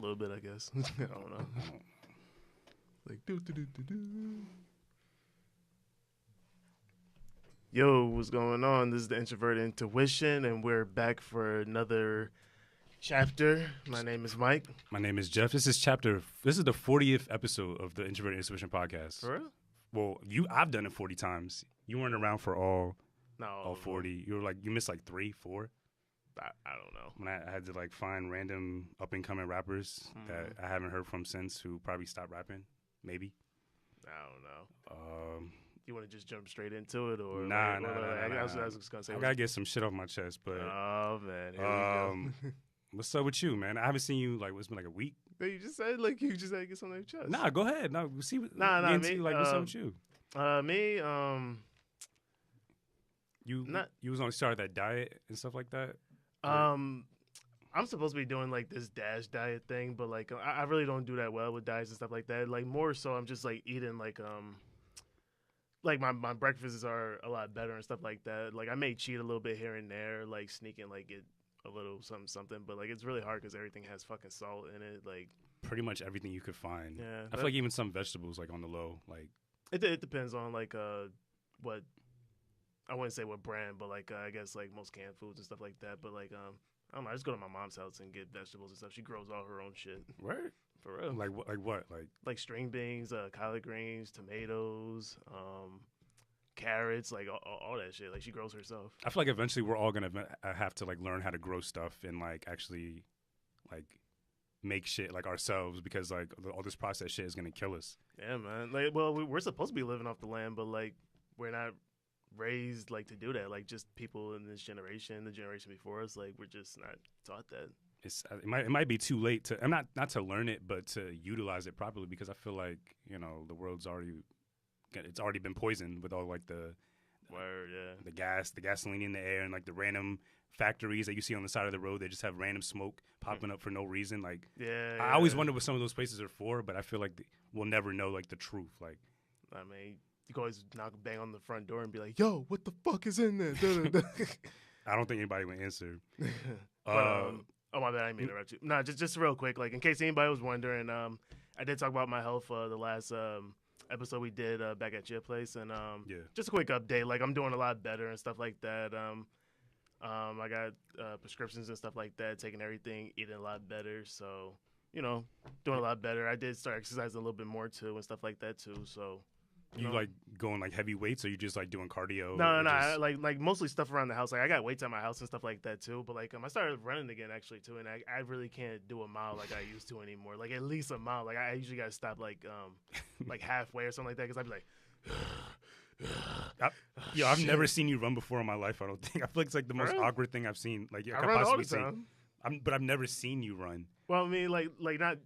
little bit, I guess. I don't know. Like do do do do do. Yo, what's going on? This is the Introverted Intuition, and we're back for another chapter. My name is Mike. My name is Jeff. This is the 40th episode of the Introverted Intuition podcast. For real? Well, I've done it 40 times. You weren't around for all 40. You missed like 3, 4. I don't know. When I had to like find random up and coming rappers that I haven't heard from since, who probably stopped rapping. Maybe. I don't know. You want to just jump straight into it, or nah. I was just gonna say. I gotta get some shit off my chest, but oh man, here we go. What's up with you, man? I haven't seen you it's been like a week. You just said you just had to get something off your chest. Nah, go ahead. No, see. Me. What's up with you? Me. You was on start that diet and stuff like that. I'm supposed to be doing like this DASH diet thing, but like I really don't do that well with diets and stuff like that. Like more so, I'm just like eating like my breakfasts are a lot better and stuff like that. Like I may cheat a little bit here and there, like sneaking like get a little something, but like it's really hard because everything has fucking salt in it. Like pretty much everything you could find. Yeah, I feel like even some vegetables like on the low. Like it depends on like what. I wouldn't say what brand, but like I guess like most canned foods and stuff like that. But like I don't know. I just go to my mom's house and get vegetables and stuff. She grows all her own shit. Right? For real. Like what? Like string beans, collard greens, tomatoes, carrots, like all that shit. Like she grows herself. I feel like eventually we're all gonna have to like learn how to grow stuff and like actually like make shit like ourselves, because like all this processed shit is gonna kill us. Yeah, man. Like, well, we're supposed to be living off the land, but like we're not raised like to do that. Like just people in this generation, the generation before us, like we're just not taught that. It might be too late to. I'm not to learn it, but to utilize it properly, because I feel like the world's already been poisoned with all like the gasoline in the air, and like the random factories that you see on the side of the road. They just have random smoke popping up for no reason. Like I always wonder what some of those places are for, but I feel like we'll never know like the truth. Like I mean, you can always bang on the front door and be like, "Yo, what the fuck is in there?" I don't think anybody would answer. But, oh my bad, I didn't mean to interrupt you. No, just real quick, like in case anybody was wondering, I did talk about my health the last episode we did back at your place, and just a quick update. Like I'm doing a lot better and stuff like that. I got prescriptions and stuff like that, taking everything, eating a lot better, so doing a lot better. I did start exercising a little bit more too and stuff like that too. So. You like going like heavy weights, or you just like doing cardio? No. Like mostly stuff around the house. Like I got weights at my house and stuff like that too. But like I started running again actually too, and I really can't do a mile like I used to anymore. Like at least a mile. Like I usually gotta stop like halfway or something like that, because I'd be like. I've never seen you run before in my life. I don't think. I feel like it's like the most awkward thing I've seen. Like I run all the time. But I've never seen you run. Well, I mean, like not.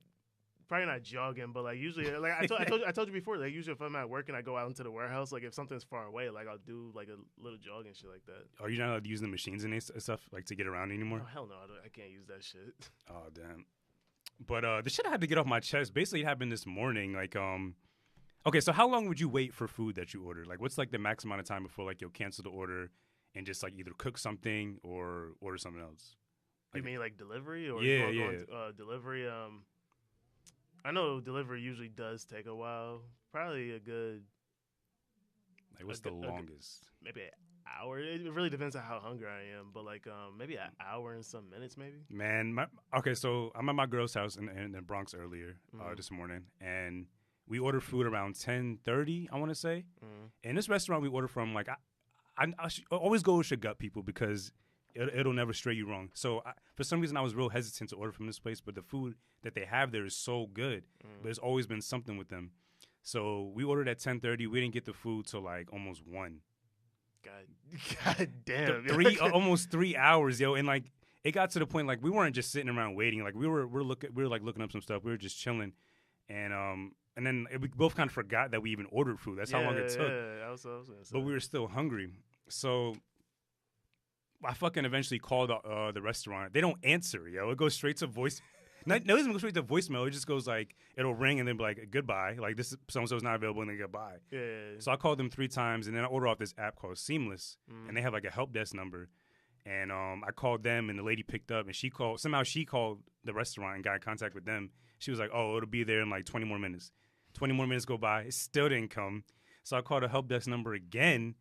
Probably not jogging, but like usually, like I told you before, like usually if I'm at work and I go out into the warehouse, like if something's far away, like I'll do like a little jog and shit like that. Are you not allowed to use the machines and stuff like to get around anymore? Oh, hell no, I can't use that shit. Oh damn! But the shit I had to get off my chest basically happened this morning. Like okay, so how long would you wait for food that you order? Like what's like the max amount of time before like you'll cancel the order and just like either cook something or order something else? Like, you mean like delivery or delivery? I know delivery usually does take a while. Probably a good. Like, what's the longest? Maybe an hour. It really depends on how hungry I am, but like maybe an hour and some minutes, maybe. Man, so I'm at my girl's house in the Bronx earlier this morning, and we ordered food around 10:30. I want to say, and this restaurant we ordered from, like I always go with your gut, people, because it'll never stray you wrong. So for some reason, I was real hesitant to order from this place, but the food that they have there is so good. But it's always been something with them. So we ordered at 10:30. We didn't get the food till like almost 1. God damn. Almost 3 hours, yo. And like it got to the point like we weren't just sitting around waiting. Like we were looking up some stuff. We were just chilling, and then we both kind of forgot that we even ordered food. That's how long it took. Yeah, I was gonna say. But we were still hungry, so. I fucking eventually called the restaurant. They don't answer, yo. It goes straight to voice. No, it doesn't go straight to voicemail. It just goes like, it'll ring and then be like, goodbye. Like, this so-and-so's not available, and then goodbye. Yeah. So I called them 3 times, and then I order off this app called Seamless, and they have like a help desk number. And I called them, and the lady picked up, and she called the restaurant and got in contact with them. She was like, "Oh, it'll be there in like 20 more minutes." 20 more minutes go by, it still didn't come. So I called a help desk number again,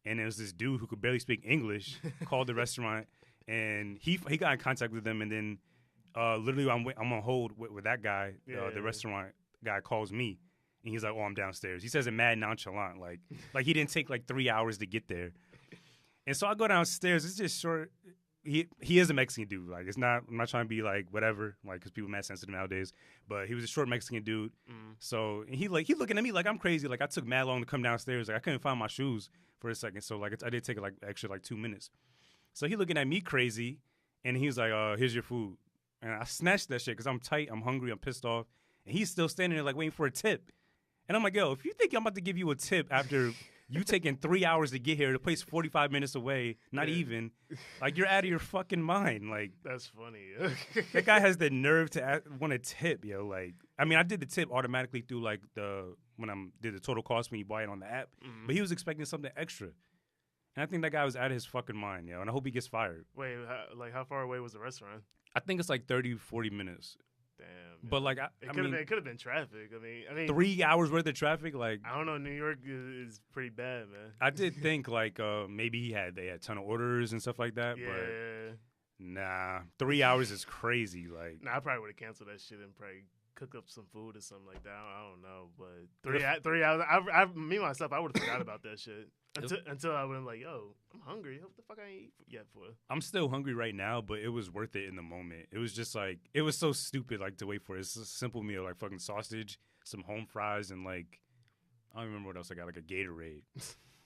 and it was this dude who could barely speak English. Called the restaurant, and he got in contact with them, and then literally I'm on hold with that guy. The restaurant guy calls me, and he's like, "Oh, I'm downstairs." He says it mad nonchalant, like he didn't take like 3 hours to get there. And so I go downstairs. It's just short. He is a Mexican dude. Like, it's not. I'm not trying to be like whatever. Like, because people are mad sensitive nowadays. But he was a short Mexican dude. So he looking at me like I'm crazy. Like, I took mad long to come downstairs. Like, I couldn't find my shoes for a second. So like I did take like extra like 2 minutes. So he looking at me crazy, and he was like, "Here's your food." And I snatched that shit because I'm tight. I'm hungry. I'm pissed off. And he's still standing there like waiting for a tip. And I'm like, "Yo, if you think I'm about to give you a tip after." You taking 3 hours to get here. The place 45 minutes away. Not even. Like, you're out of your fucking mind. Like, that's funny. That guy has the nerve to want a tip, yo. Like, I mean, I did the tip automatically through like when I did the total cost when you buy it on the app. But he was expecting something extra, and I think that guy was out of his fucking mind, yo. And I hope he gets fired. Wait, how far away was the restaurant? I think it's like 30, 40 minutes. Damn. But like, it could have been traffic. I mean, 3 hours worth of traffic. Like, I don't know. New York is pretty bad, man. I did think like maybe they had a ton of orders and stuff like that. Yeah. But nah, 3 hours is crazy. Like, I probably would have canceled that shit and probably cook up some food or something like that. I don't know, but 3 hours. Me myself, I would have forgot about that shit until I would have like, yo, I'm hungry. What the fuck I ain't eat yet for? I'm still hungry right now, but it was worth it in the moment. It was just like it was so stupid, like to wait for it. It's a simple meal, like fucking sausage, some home fries, and like I don't remember what else I got, like a Gatorade.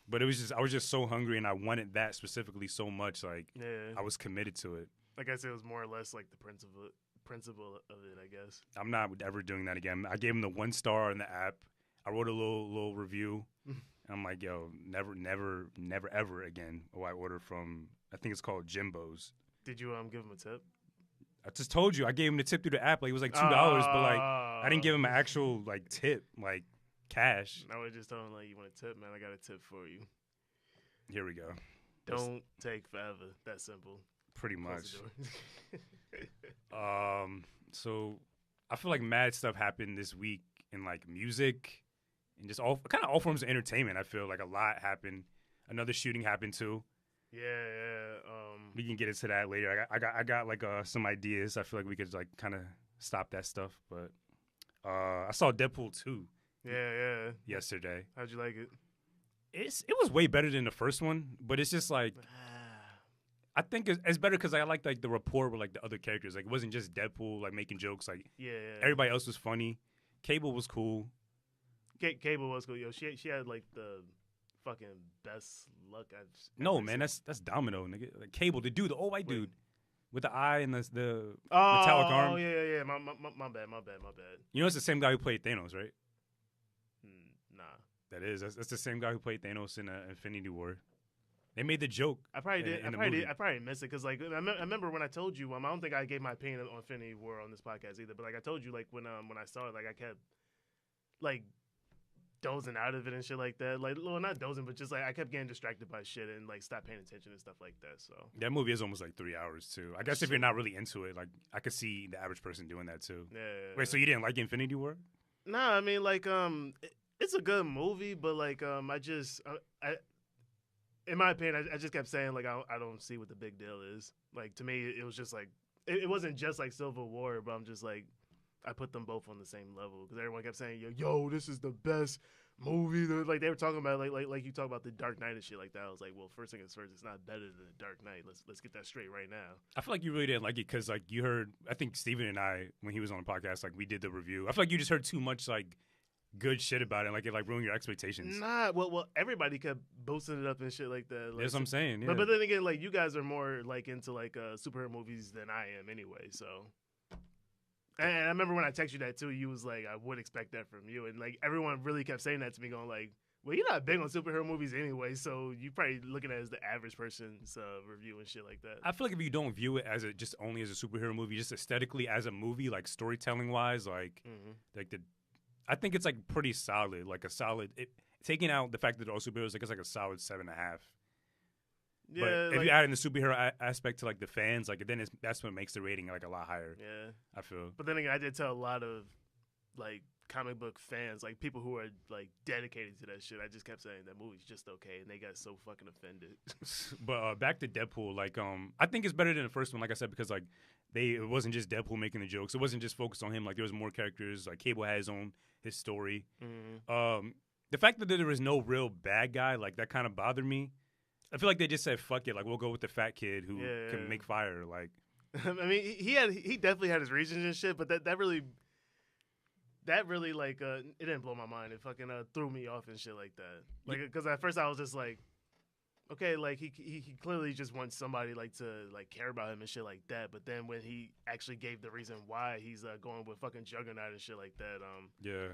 But it was just I was just so hungry, and I wanted that specifically so much. Like I was committed to it. Like I said, it was more or less like the principle of it, I guess. I'm not ever doing that again. I gave him the 1 star in the app. I wrote a little review. I'm like, yo, never, ever again will I order from, I think it's called Jimbo's. Did you give him a tip? I just told you. I gave him the tip through the app. Like, it was like $2, but like, I didn't give him an actual like tip, like cash. I would just tell him, like, you want a tip, man? I got a tip for you. Here we go. Don't take forever. That simple. Pretty much. So I feel like mad stuff happened this week in like music and just all forms of entertainment. I feel like a lot happened. Another shooting happened too. Yeah. We can get into that later. I got like some ideas. I feel like we could like kind of stop that stuff. But I saw Deadpool 2. Yeah. Yesterday. How'd you like it? It was way better than the first one, but it's just like I think it's better because I liked like the rapport with like the other characters. Like it wasn't just Deadpool like making jokes. Like everybody else was funny. Cable was cool. Cable was cool. Yo, she had like the fucking best luck I've No, man, that's Domino, nigga. Like Cable, the dude, the old white dude with the eye and the metallic arm. Oh yeah. My bad. You know, it's the same guy who played Thanos, right? Nah. That is. That's the same guy who played Thanos in Infinity War. They made the joke. I probably missed it because like I remember when I told you. I don't think I gave my opinion on Infinity War on this podcast either. But like I told you, like when I saw it, like I kept like dozing out of it and shit like that. Like, well, not dozing, but just like I kept getting distracted by shit and like stopped paying attention and stuff like that. So that movie is almost like 3 hours too. I guess if you're not really into it, like I could see the average person doing that too. Yeah. Wait, so you didn't like Infinity War? Nah, I mean like it's a good movie, but like I in my opinion, I just kept saying like I don't see what the big deal is. Like to me, it was just like it wasn't just like Civil War, but I'm just like I put them both on the same level because everyone kept saying yo, this is the best movie. Like they were talking about like you talk about the Dark Knight and shit like that. I was like, well, first thing is first, it's not better than the Dark Knight. Let's get that straight right now. I feel like you really didn't like it because like you heard. I think Steven and I when he was on the podcast, like we did the review. I feel like you just heard too much like good shit about it, like it like ruined your expectations. Nah, well, everybody kept boosting it up and shit like that. Like, that's what I'm saying. Yeah. But then again, like you guys are more like into like superhero movies than I am anyway. So, and I remember when I texted you that too, you was like, I would expect that from you, and like everyone really kept saying that to me, going like, well, you're not big on superhero movies anyway, so you probably looking at it as the average person's review and shit like that. I feel like if you don't view it as just only as a superhero movie, just aesthetically as a movie, like storytelling wise, like I think it's like pretty solid, like a solid. Taking out the fact that they're all superheroes, like it's like a solid 7.5. Yeah, but if you add in the superhero aspect to like the fans, like then that's what makes the rating like a lot higher. Yeah, I feel. But then again, I did tell a lot of like comic book fans, like people who are like dedicated to that shit. I just kept saying that movie's just okay, and they got so fucking offended. But back to Deadpool, like I think it's better than the first one, like I said, because like it wasn't just Deadpool making the jokes. It wasn't just focused on him. Like there was more characters. Like Cable had his story. Mm-hmm. The fact that there was no real bad guy, like that kind of bothered me. I feel like they just said, "Fuck it," like we'll go with the fat kid who can make fire. Like, I mean, he definitely had his reasons and shit, but that really like it didn't blow my mind. It fucking threw me off and shit like that. Like, because at first I was just like, okay, like he clearly just wants somebody like to like care about him and shit like that. But then when he actually gave the reason why he's going with fucking Juggernaut and shit like that, yeah.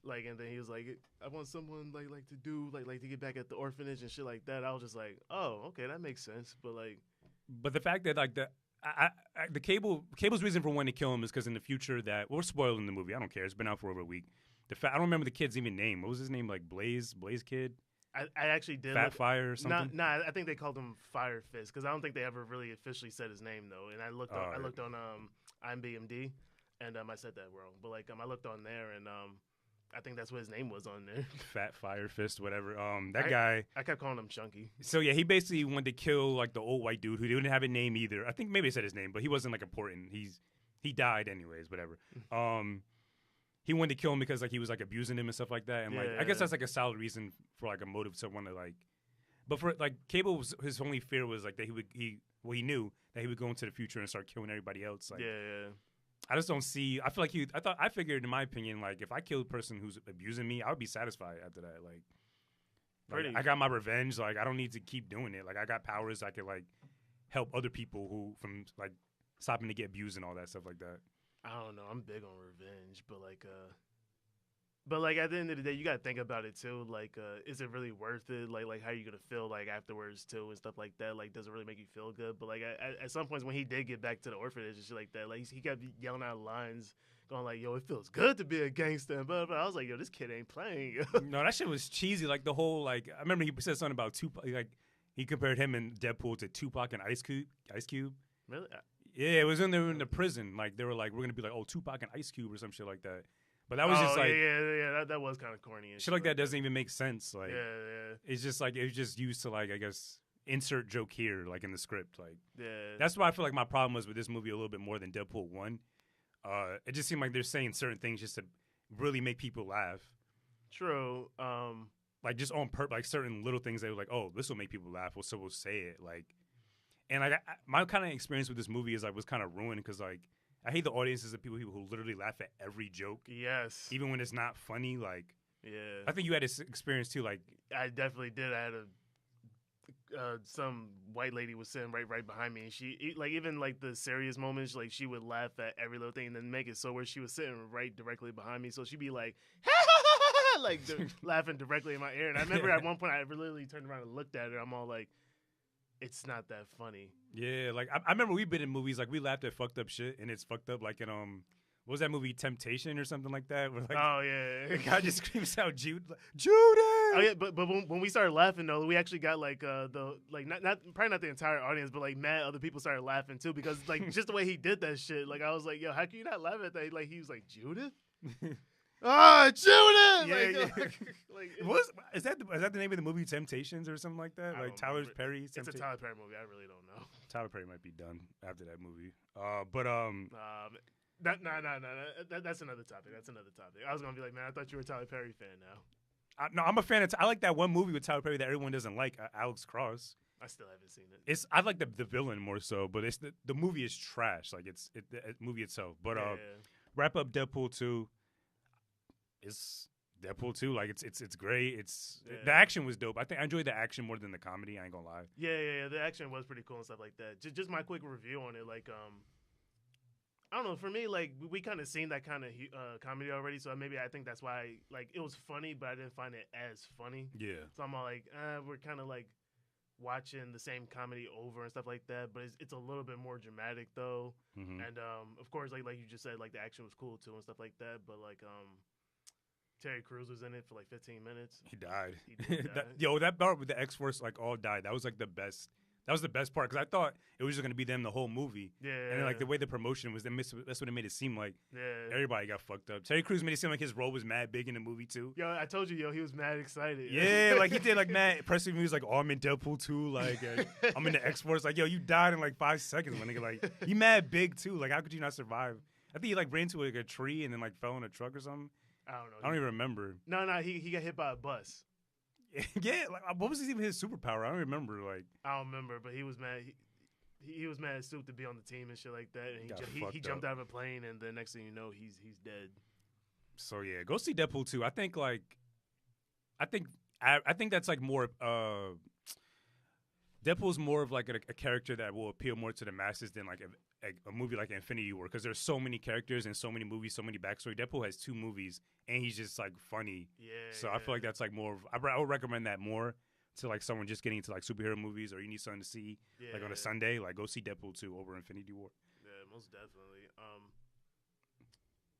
Like, and then he was like, I want someone like to do like to get back at the orphanage and shit like that. I was just like, oh, okay, that makes sense. But the fact that like the Cable's reason for wanting to kill him is because in the future that we're spoiling the movie. I don't care. It's been out for over a week. I don't remember the kid's even name. What was his name? Like Blaze Kid. I actually did. Fat Fire or something. Nah, I think they called him Fire Fist because I don't think they ever really officially said his name though. And I looked on IMDb, and I said that wrong. But like I looked on there and I think that's what his name was on there. Fat Fire Fist, whatever. Guy. I kept calling him Chunky. So yeah, he basically wanted to kill like the old white dude who didn't have a name either. I think maybe he said his name, but he wasn't like important. He died anyways, whatever. He wanted to kill him because like he was like abusing him and stuff like that. And I guess that's like a solid reason for like a motive to want to like. But for like Cable, his only fear was like that he knew that he would go into the future and start killing everybody else. Like, yeah. I just don't see. I feel like I figured, in my opinion, like if I killed a person who's abusing me, I would be satisfied after that. Like I got my revenge. Like I don't need to keep doing it. Like I got powers. I could like help other people who from like stopping to get abused and all that stuff like that. I don't know. I'm big on revenge, but like at the end of the day, you gotta think about it too. Like, is it really worth it? Like how you gonna feel like afterwards too and stuff like that? Like, does it really make you feel good? But like at some points when he did get back to the orphanage and shit like that, like he kept yelling out lines, going like, "Yo, it feels good to be a gangster." But I was like, "Yo, this kid ain't playing." No, that shit was cheesy. Like the whole like I remember he said something about Tupac. Like he compared him and Deadpool to Tupac and Ice Cube. Really? Yeah, it was in the prison. Like they were like, we're gonna be like, oh, Tupac and Ice Cube or some shit like that. But that was just like, that was kind of corny. And shit like that doesn't even make sense. Like, yeah. It's just like it was just used to like I guess insert joke here like in the script. Like, yeah. That's why I feel like my problem was with this movie a little bit more than Deadpool 1. It just seemed like they're saying certain things just to really make people laugh. True. Like just on purpose, like certain little things they were like, oh, this will make people laugh. So we'll say it. Like, and like my kind of experience with this movie is like was kind of ruined because like. I hate the audiences of people who literally laugh at every joke. Yes. Even when it's not funny. Like, yeah. I think you had this experience too. Like, I definitely did. I had some white lady was sitting right behind me, and she like even like the serious moments, like she would laugh at every little thing, and then make it so where she was sitting right directly behind me, so she'd be like, like laughing directly in my ear. And I remember at one point I literally turned around and looked at her. I'm all like. It's not that funny. Yeah, like I remember we've been in movies like we laughed at fucked up shit and it's fucked up. Like in what was that movie Temptation or something like that? Where, like, oh yeah, the guy just screams out Judy. Oh yeah, but when we started laughing though, we actually got like the like not probably not the entire audience, but like mad other people started laughing too because like just the way he did that shit. Like I was like, yo, how can you not laugh at that? Like he was like Judith. Judith! Yeah, is that the name of the movie Temptations or something like that? Like Tyler Perry? It's a Tyler Perry movie. I really don't know. Tyler Perry might be done after that movie. That's another topic. That's another topic. I was gonna be like, man, I thought you were a Tyler Perry fan now. No, I'm a fan of. I like that one movie with Tyler Perry that everyone doesn't like, Alex Cross. I still haven't seen it. I like the villain more so, but it's the movie is trash. Like the movie itself. But wrap up Deadpool 2. It's Deadpool 2, like it's great. The action was dope. I think I enjoyed the action more than the comedy. I ain't gonna lie. Yeah. The action was pretty cool and stuff like that. Just my quick review on it, like I don't know. For me, like we kind of seen that kind of comedy already, so maybe I think that's why like it was funny, but I didn't find it as funny. Yeah. So I'm all like, we're kind of like watching the same comedy over and stuff like that, but it's a little bit more dramatic though. Mm-hmm. And of course, like you just said, like the action was cool too and stuff like that. But like Terry Crews was in it for like 15 minutes. He died. He did die. that part with the X-Force like all died. That was like the best That was the best part because I thought it was just gonna be them the whole movie. Yeah. And then, like the way the promotion was, that's what it made it seem like. Yeah. Everybody got fucked up. Terry Crews made it seem like his role was mad big in the movie too. Yo, I told you, he was mad excited. Yeah, like he did like mad pressing me. He was like, "Oh, I'm in Deadpool 2. Like, I'm in the X-Force." Like, yo, you died in like 5 seconds, my nigga. Like, he mad big too. Like, how could you not survive? I think he like ran into like a tree and then like fell in a truck or something. I don't know. I don't even remember. No, he got hit by a bus. Yeah, like what was even his superpower? I don't remember. Like, I don't remember, but he was mad. He was mad stupid to be on the team and shit like that. And he jumped out of a plane, and the next thing you know, he's dead. So yeah, go see Deadpool 2. I think that's like more. Deadpool's more of like a character that will appeal more to the masses than like a movie like Infinity War, because there's so many characters and so many movies, so many backstory. Deadpool has 2 movies and he's just like funny. Yeah. So I feel like that's like more. I would recommend that more to like someone just getting into like superhero movies, or you need something to see like on a Sunday. Like go see Deadpool 2 over Infinity War. Yeah, most definitely.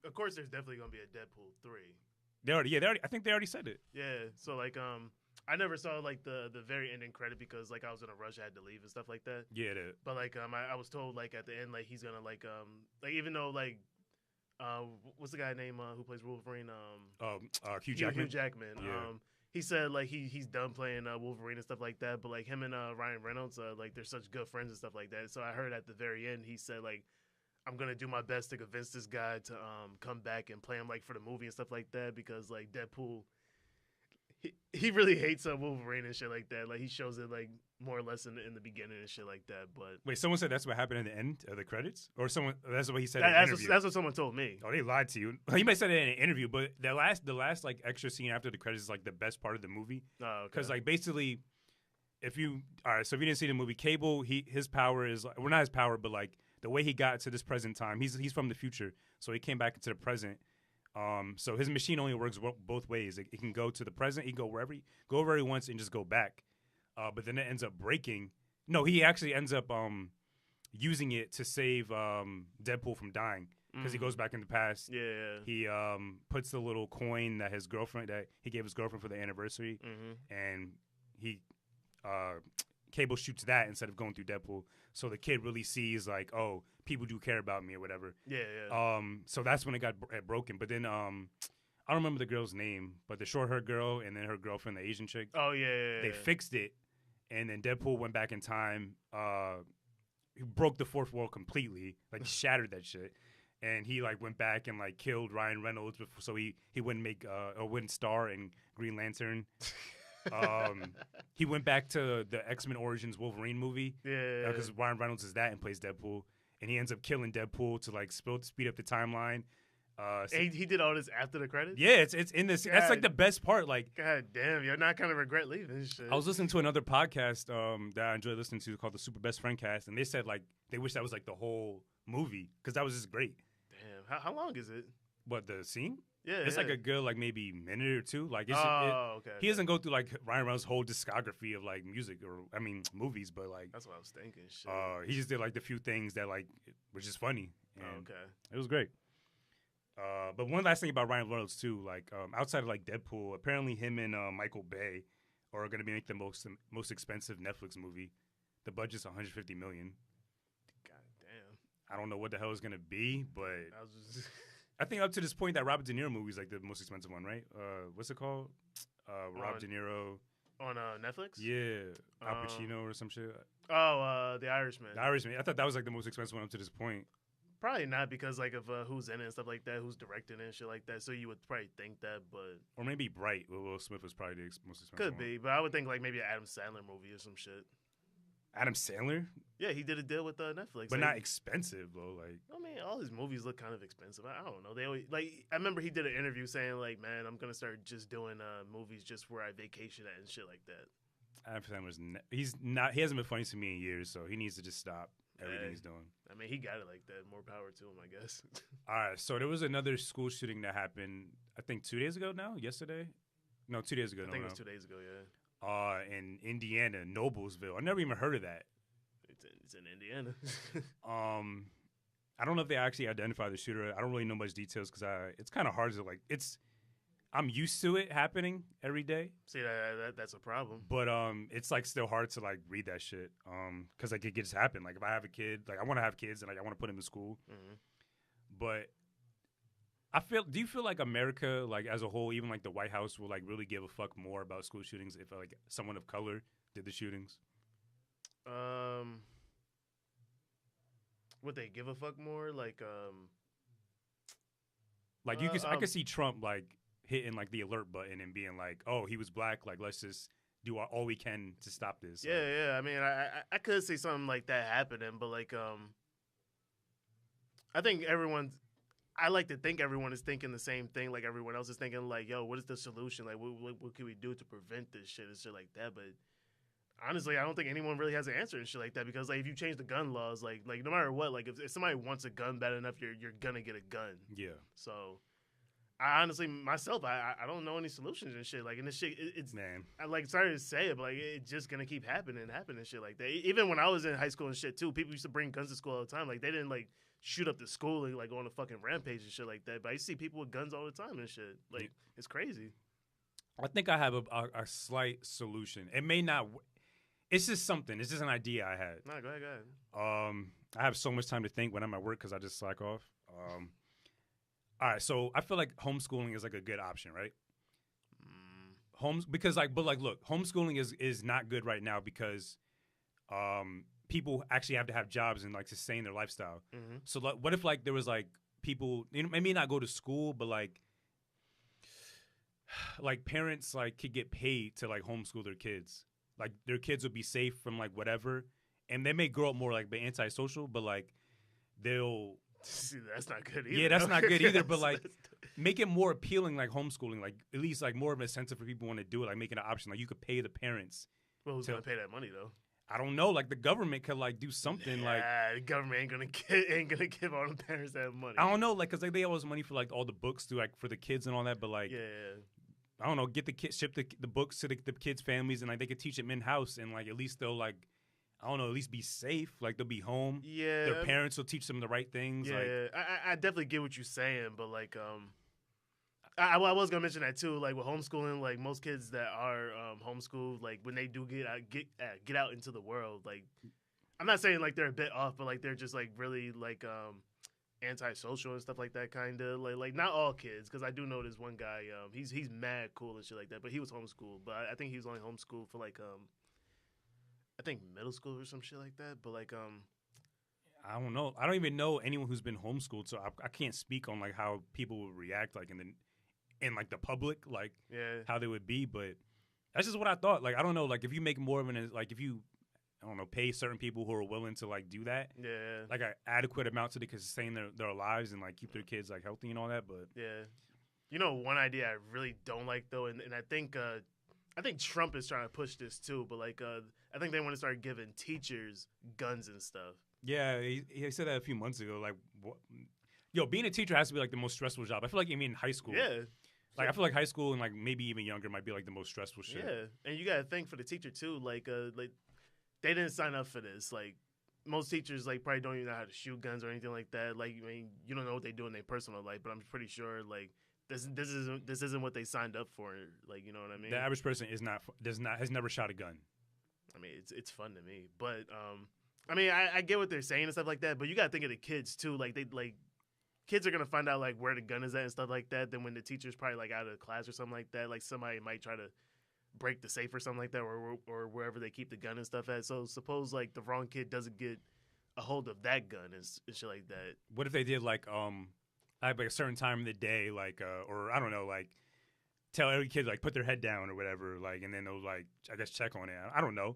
Of course, there's definitely gonna be a Deadpool 3. They already. I think they already said it. Yeah. So like I never saw like the very ending credit because like I was in a rush, I had to leave and stuff like that. Yeah. But like I was told like at the end like he's gonna like even though like what's the guy name who plays Wolverine Hugh Jackman. Hugh Jackman. Yeah. He said like he's done playing Wolverine and stuff like that. But like him and Ryan Reynolds like they're such good friends and stuff like that. So I heard at the very end he said like, I'm gonna do my best to convince this guy to come back and play him like for the movie and stuff like that, because like Deadpool, he really hates Wolverine and shit like that. Like he shows it like more or less in the beginning and shit like that. But wait, someone said that's what happened at the end of the credits, or someone that's what he said. That's what someone told me. Oh, they lied to you. He might have said it in an interview, but the last like extra scene after the credits is like the best part of the movie. Oh, okay. Because like basically, so if you didn't see the movie, Cable, his power is like, well, not his power, but like the way he got to this present time. He's from the future, so he came back into the present. So his machine only works both ways. It can go to the present, he can go wherever he wants and just go back. But then it ends up breaking. No, he actually ends up using it to save Deadpool from dying, because he goes back in the past. Yeah. He puts the little coin that he gave his girlfriend for the anniversary, and he Cable shoots that instead of going through Deadpool. So the kid really sees like, oh, people do care about me or whatever. Yeah. So that's when it got broken. But then I don't remember the girl's name, but the short-haired girl and then her girlfriend, the Asian chick. Oh yeah. They fixed it, and then Deadpool went back in time. He broke the fourth wall completely, like shattered that shit. And he like went back and like killed Ryan Reynolds so he wouldn't make wouldn't star in Green Lantern. He went back to the X-Men Origins Wolverine movie. Yeah. Because Ryan Reynolds is that and plays Deadpool. And he ends up killing Deadpool to like speed up the timeline. He did all this after the credits? Yeah, it's in this. God, that's like the best part. Like, God damn, you're not kind of regret leaving this shit. I was listening to another podcast that I enjoy listening to called the Super Best Friend Cast, and they said like they wish that was like the whole movie because that was just great. Damn, how long is it? What, the scene? Yeah, it's like a good like maybe minute or two. Like, okay. He doesn't go through like Ryan Reynolds' whole discography of like music or movies, but like that's what I was thinking. Shit. He just did like the few things that like which is funny. And okay, it was great. But one last thing about Ryan Reynolds too, like outside of like Deadpool, apparently him and Michael Bay are going to be the most expensive Netflix movie. The budget's $150 million. God damn. I don't know what the hell it's going to be, but I think up to this point that Robert De Niro movie is like the most expensive one, right? What's it called? Robert De Niro on Netflix. Yeah, Al Pacino or some shit. Oh, The Irishman. The Irishman. I thought that was like the most expensive one up to this point. Probably not because like of who's in it and stuff like that, who's directing it and shit like that. So you would probably think that, but or maybe Bright. Will Smith was probably the most expensive. Could be, but I would think like maybe an Adam Sandler movie or some shit. Adam Sandler? Yeah, he did a deal with Netflix, but not expensive though. Like, I mean, all his movies look kind of expensive. I don't know. They always like. I remember he did an interview saying like, "Man, I'm gonna start just doing movies just where I vacation at and shit like that." Adam Sandler's he's not. He hasn't been funny to me in years, so he needs to just stop everything he's doing. I mean, he got it like that. More power to him, I guess. All right, so there was another school shooting that happened. I think 2 days ago now. Yesterday? No, 2 days ago. I think it was 2 days ago. Yeah. In Indiana, Noblesville. I never even heard of that. It's in Indiana. I don't know if they actually identified the shooter. I don't really know much details because it's kind of hard to like. I'm used to it happening every day. See, that's a problem. But it's like still hard to like read that shit. Because like it just happen. Like if I have a kid, like I want to have kids and like I want to put them in school. Mm-hmm. But do you feel like America, like as a whole, even like the White House, will like really give a fuck more about school shootings if like someone of color did the shootings? Would they give a fuck more? Like I could see Trump like hitting like the alert button and being like, "Oh, he was black. Like let's just do all we can to stop this." Yeah, yeah. I mean, I could see something like that happening, but like I think I like to think everyone is thinking the same thing. Like everyone else is thinking, like, "Yo, what is the solution? Like, what can we do to prevent this shit and shit like that?" But honestly, I don't think anyone really has an answer and shit like that because, like, if you change the gun laws, like no matter what, like, if somebody wants a gun bad enough, you're gonna get a gun. Yeah. So, I honestly myself, I don't know any solutions and shit. Like, and this shit, it's man. I like sorry to say it, but like, it's just gonna keep happening and shit like that. Even when I was in high school and shit too, people used to bring guns to school all the time. Like, they didn't like shoot up the school and like go on a fucking rampage and shit like that. But I see people with guns all the time and shit. Like, it's crazy. I think I have a slight solution. It may not. It's just something. It's just an idea I had. No, go ahead. I have so much time to think when I'm at work because I just slack off. All right, so I feel like homeschooling is like a good option, right? Because look, homeschooling is not good right now because people actually have to have jobs and like sustain their lifestyle. Mm-hmm. So like, what if like there was like people, maybe not go to school, but like parents like could get paid to like homeschool their kids. Like their kids would be safe from like whatever, and they may grow up more like antisocial, but like they'll. See, that's not good either. Yeah, that's not good either. But like, make it more appealing, like homeschooling, like at least like more of an incentive for people who want to do it, like making an option. Like you could pay the parents. Well, who's gonna pay that money though? I don't know. Like the government could like do something. Like the government ain't gonna give all the parents that money. I don't know, like because like, they always money for like all the books to like for the kids and all that. But like, yeah. I don't know. Get the kids, ship the books to the kids' families, and like they could teach them in house, and like at least they'll like. I don't know, at least be safe. Like, they'll be home. Yeah. Their parents will teach them the right things. Yeah, like, I definitely get what you're saying, but, like, I was going to mention that, too. Like, with homeschooling, like, most kids that are homeschooled, like, when they do get out into the world, like, I'm not saying, like, they're a bit off, but, like, they're just, like, really, like, antisocial and stuff like that, kind of. Like, not all kids, because I do know this one guy, he's mad cool and shit like that, but he was homeschooled. But I think he was only homeschooled for, like, I think middle school or some shit like that. But like, I don't know. I don't even know anyone who's been homeschooled, so I can't speak on like how people would react, like in like the public, like how they would be. But that's just what I thought. Like I don't know. Like if you make more of an like if you I don't know pay certain people who are willing to like do that, like an adequate amount so they can sustain their lives and like keep their kids like healthy and all that. But one idea I really don't like though, and I think Trump is trying to push this too, but like I think they want to start giving teachers guns and stuff. Yeah, he said that a few months ago. Like, being a teacher has to be like the most stressful job. I feel like in high school. Yeah. Like I feel like high school and like maybe even younger might be like the most stressful shit. Yeah, and you got to think for the teacher too. Like they didn't sign up for this. Like most teachers like probably don't even know how to shoot guns or anything like that. Like I mean, you don't know what they do in their personal life, but I'm pretty sure like. This isn't what they signed up for. Like you know what I mean. The average person has never shot a gun. I mean, it's fun to me, but I mean, I get what they're saying and stuff like that. But you gotta think of the kids too. Like kids are gonna find out like where the gun is at and stuff like that. Then when the teacher's probably like out of class or something like that, like somebody might try to break the safe or something like that, or wherever they keep the gun and stuff at. So suppose like the wrong kid doesn't get a hold of that gun and shit like that. What if they did like a certain time of the day, like, or I don't know, like, tell every kid, like, put their head down or whatever, like, and then they'll, like, I guess check on it. I don't know.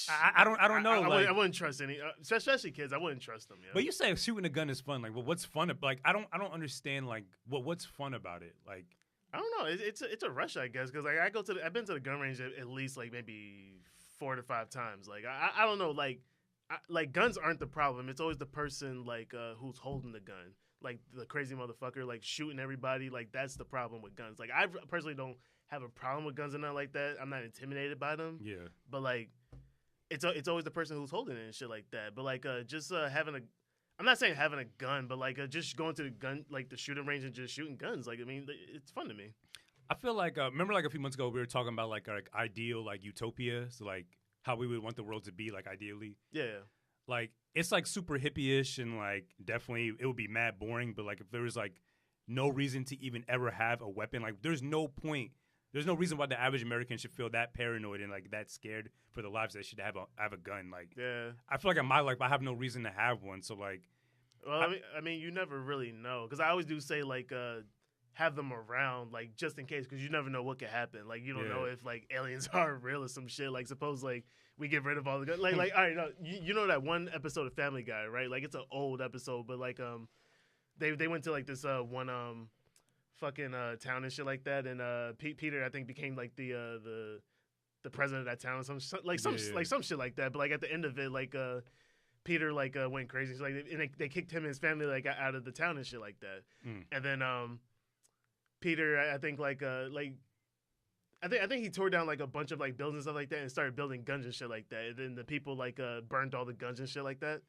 I don't know. I wouldn't trust any, especially kids. I wouldn't trust them. Yeah. But you say shooting a gun is fun. Like, well, what's fun? Like, I don't understand. Like, what's fun about it? Like, I don't know. It's a rush, I guess, because like I've been to the gun range at least like maybe 4 to 5 times. Like, I don't know. Like guns aren't the problem. It's always the person like who's holding the gun. Like the crazy motherfucker, like shooting everybody, like that's the problem with guns. Like I personally don't have a problem with guns and nothing like that. I'm not intimidated by them. Yeah. But like, it's always the person who's holding it and shit like that. But like, just having I'm not saying having a gun, but like just going to the gun, like the shooting range and just shooting guns. Like I mean, it's fun to me. I feel like remember like a few months ago we were talking about like our ideal like utopia, so like how we would want the world to be like ideally. Yeah. Like it's like super hippie-ish and like definitely it would be mad boring. But like if there was like no reason to even ever have a weapon, like there's no point. There's no reason why the average American should feel that paranoid and like that scared for their lives. They should have a gun. Like yeah. I feel like in my life I have no reason to have one. So like. Well, I mean, you never really know because I always do say like have them around like just in case because you never know what could happen. Like you don't know if like aliens are real or some shit. Like suppose like we get rid of all the guns. Like all right, no, you know that one episode of Family Guy, right? Like it's an old episode, but like they went to like this one fucking town and shit like that, and Peter I think became like the president of that town, some shit like that. But like at the end of it, like Peter like went crazy. So, like and they kicked him and his family like out of the town and shit like that. And then Peter, I think I think he tore down like a bunch of like buildings and stuff like that and started building guns and shit like that. And then the people like burned all the guns and shit like that.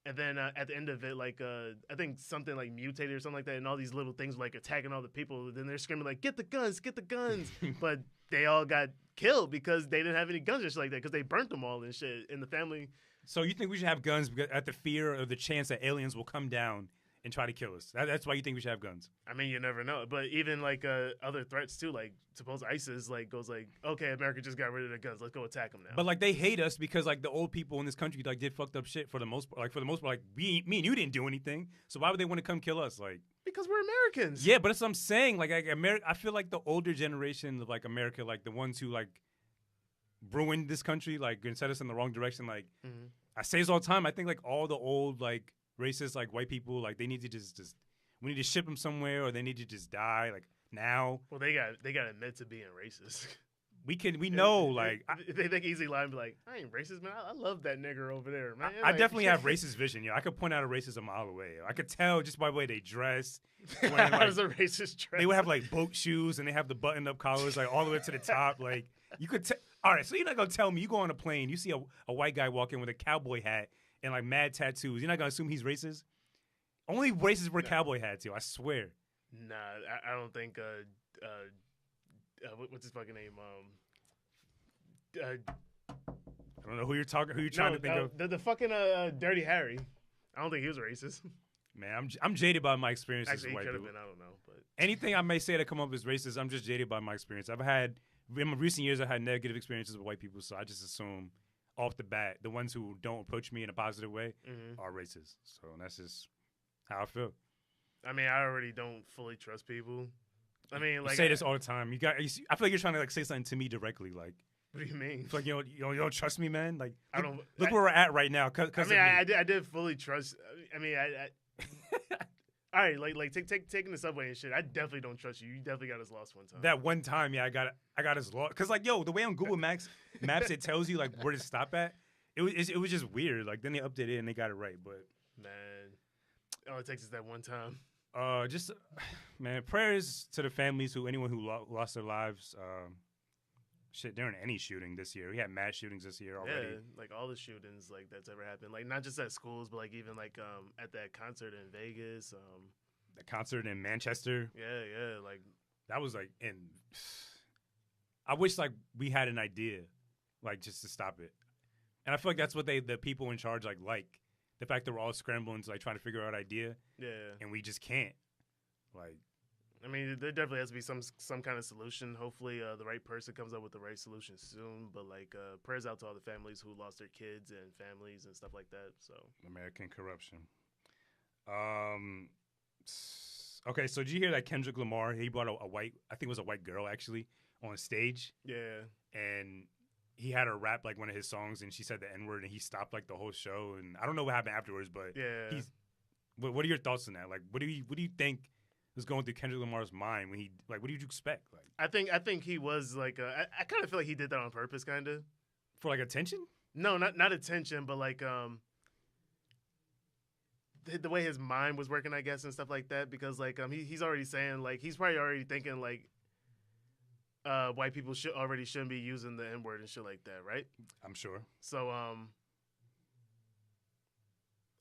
And then at the end of it, like I think something like mutated or something like that, and all these little things were like attacking all the people. Then they're screaming like, "Get the guns! Get the guns!" But they all got killed because they didn't have any guns and shit like that because they burnt them all and shit. And the family. So you think we should have guns at the fear of the chance that aliens will come down and try to kill us? That's why you think we should have guns? I mean, you never know. But even like other threats too, like suppose ISIS like goes like, okay, America just got rid of their guns, let's go attack them now. But like they hate us because like the old people in this country like did fucked up shit for the most part. Like for the most part, like me and you didn't do anything. So why would they want to come kill us? Like because we're Americans. Yeah, but that's what I'm saying. Like America, I feel like the older generation of like America, like the ones who like ruined this country, like and set us in the wrong direction. Like I say this all the time. I think like all the old like racist like white people, like they need to just we need to ship them somewhere, or they need to just die like now. Well, they got admit to being racist. We know like they think easy line be like, I ain't racist, man. I love that nigger over there, man. I definitely have racist vision. I could point out a racist a mile away. I could tell just by the way they dress. How does a racist dress? They would have like boat shoes and they have the button up collars like all the way to the top. Like you could all right, so you're not gonna tell me you go on a plane, you see a white guy walk in with a cowboy hat and like mad tattoos. You're not gonna assume he's racist? Only racists wear cowboy hats, I swear. Nah, I don't think. What's his fucking name? I don't know who you're trying to think of. The fucking Dirty Harry. I don't think he was racist. Man, I'm jaded by my experiences with white people. Been, I don't know, but anything I may say to come up as racist, I'm just jaded by my experience. In recent years, I've had negative experiences with white people, so I just assume off the bat the ones who don't approach me in a positive way are racist. So that's just how I feel. I mean, I already don't fully trust people. I mean, like you say this all the time. I feel like you're trying to like say something to me directly. Like, what do you mean? It's like you don't trust me, man. Like, look where we're at right now. I mean, I did fully trust. I mean, I all right, like taking the subway and shit. I definitely don't trust you. You definitely got us lost one time. That one time, yeah, I got us lost. Cause like, the way on Google Maps it tells you like where to stop at. It was just weird. Like then they updated it and they got it right. But man, all it takes is that one time. Just man, prayers to the families anyone who lost their lives. Shit, during any shooting this year. We had mass shootings this year already. Yeah, like all the shootings like that's ever happened. Like not just at schools, but like even like at that concert in Vegas. The concert in Manchester. Yeah, like that was like I wish like we had an idea, like just to stop it. And I feel like that's what the people in charge like. The fact that we're all scrambling to like trying to figure out an idea. Yeah. And we just can't. Like I mean, there definitely has to be some kind of solution. Hopefully, the right person comes up with the right solution soon. But like, prayers out to all the families who lost their kids and families and stuff like that. So American corruption. Okay, so did you hear that Kendrick Lamar? He brought a white, I think it was a white girl actually, on stage. Yeah. And he had her rap like one of his songs, and she said the N-word, and he stopped like the whole show. And I don't know what happened afterwards, but yeah. What are your thoughts on that? Like, what do you think was going through Kendrick Lamar's mind when he like? What did you expect? Like, I think he was like, I kind of feel like he did that on purpose, kind of for like attention. No, not attention, but like the way his mind was working, I guess, and stuff like that. Because like he's already saying like he's probably already thinking like white people shouldn't be using the N-word and shit like that, right? I'm sure. So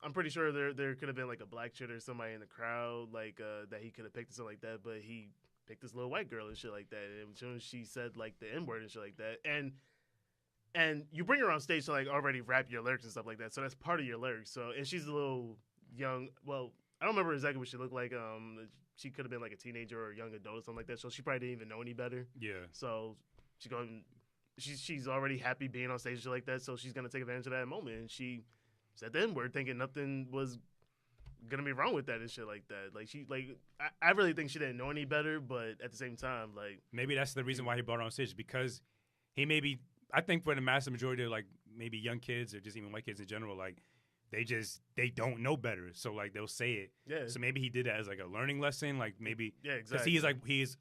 I'm pretty sure there could have been like a black chick or somebody in the crowd like that he could have picked or something like that, but he picked this little white girl and shit like that. And as soon as she said like the N word and shit like that, and you bring her on stage to like already rap your lyrics and stuff like that, so that's part of your lyrics. So and she's a little young. Well, I don't remember exactly what she looked like. She could have been like a teenager or a young adult or something like that. So she probably didn't even know any better. Yeah. So she's already happy being on stage like that. So she's gonna take advantage of that moment. And she said the N word, thinking nothing was gonna be wrong with that and shit like that. Like I really think she didn't know any better. But at the same time, like maybe that's the reason why he brought her on stage, because he maybe, I think for the massive majority of like maybe young kids or just even white kids in general, like they don't know better, so like they'll say it. Yeah. So maybe he did that as like a learning lesson, like maybe. Yeah, exactly. Because he's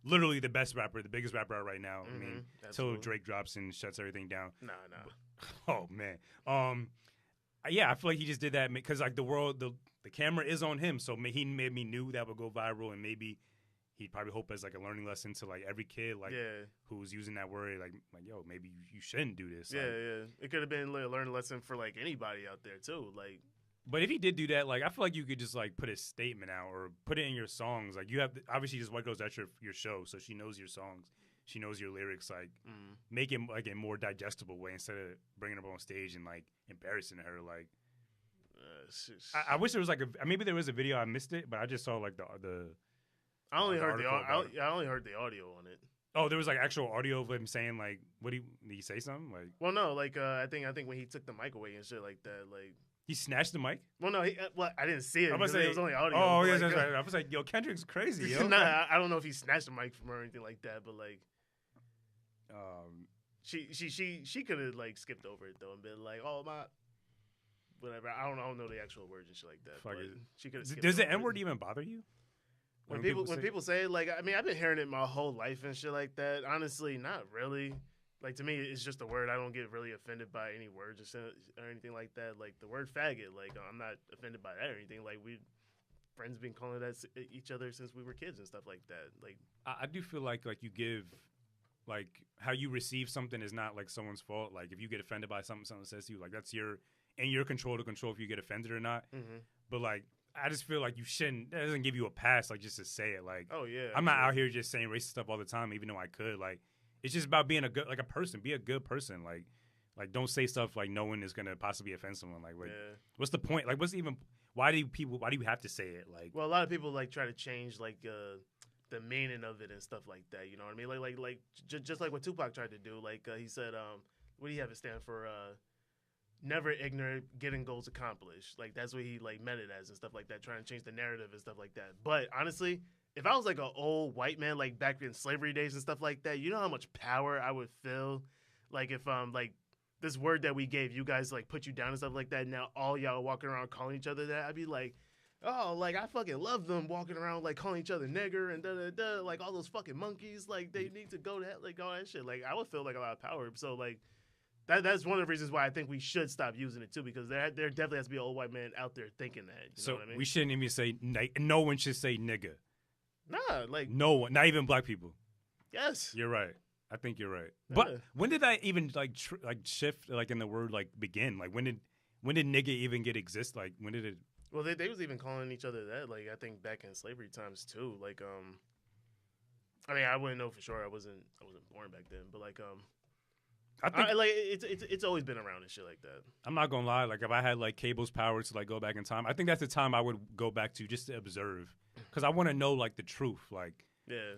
literally the best rapper, the biggest rapper right now. I mean, absolutely. until Drake drops and shuts everything down. Nah. Oh man. Yeah, I feel like he just did that because like the camera is on him, so he maybe knew that would go viral, and maybe he probably hoped as like a learning lesson to like every kid like who's using that word, like yo, maybe you shouldn't do this. Yeah, it could have been like a learning lesson for like anybody out there too. Like, but if he did do that, like I feel like you could just like put a statement out or put it in your songs. Like you have obviously just White Girls at your show, so she knows your songs, she knows your lyrics. Like make it like a more digestible way instead of bringing her on stage and like embarrassing her. Like I wish there was like maybe there was a video, I missed it, but I just saw like the. I only heard the audio on it. Oh, there was like actual audio of him saying like, did he say something like? Well, no, like I think when he took the mic away and shit like that, like he snatched the mic. Well, no, I didn't see it. I was say, it was only audio. Oh, yes, that's right. I was like, yo, Kendrick's crazy. Yo. Nah, I don't know if he snatched the mic from her or anything like that, but like, she could have like skipped over it though and been like, oh my. Whatever. I don't know the actual words and shit like that. But she could have. Does the N word even bother you? When people say it, like, I mean, I've been hearing it my whole life and shit like that. Honestly, not really. Like, to me, it's just a word. I don't get really offended by any words or anything like that. Like, the word faggot, like, I'm not offended by that or anything. Like, friends been calling that each other since we were kids and stuff like that. Like, I do feel like you give, like, how you receive something is not, like, someone's fault. Like, if you get offended by something someone says to you, like, that's in your control to control if you get offended or not. Mm-hmm. But, like, I just feel like you shouldn't. That doesn't give you a pass, like just to say it. Like, oh yeah, I'm not out here just saying racist stuff all the time, even though I could. Like, it's just about being a person. Be a good person. Like don't say stuff like no one is gonna possibly offend someone. Like, what's the point? Like, why do you have to say it? Like, well, a lot of people like try to change like the meaning of it and stuff like that. You know what I mean? Like just like what Tupac tried to do. Like he said, what do you have it stand for? Never ignorant, getting goals accomplished. Like that's what he like meant it as and stuff like that, trying to change the narrative and stuff like that. But honestly, if I was like an old white man like back in slavery days and stuff like that, you know how much power I would feel like if like this word that we gave you guys like put you down and stuff like that. Now all y'all walking around calling each other that, I'd be like, oh, like I fucking love them walking around like calling each other nigger and da da da, like all those fucking monkeys, like they need to go to hell, like all that shit. Like I would feel like a lot of power. So like. That's one of the reasons why I think we should stop using it too, because there definitely has to be an old white man out there thinking that. You know what I mean? We shouldn't even say no one should say nigga. Nah, like no one, not even black people. Yes, you're right. I think you're right. Yeah. But when did that even like shift like in the word like begin? Like when did nigga even exist? Like when did it? Well, they was even calling each other that. Like I think back in slavery times too. Like I mean I wouldn't know for sure. I wasn't born back then, but like I think like it's always been around and shit like that. I'm not gonna lie. Like if I had like Cable's power to like go back in time, I think that's the time I would go back to just to observe, because I want to know like the truth. Like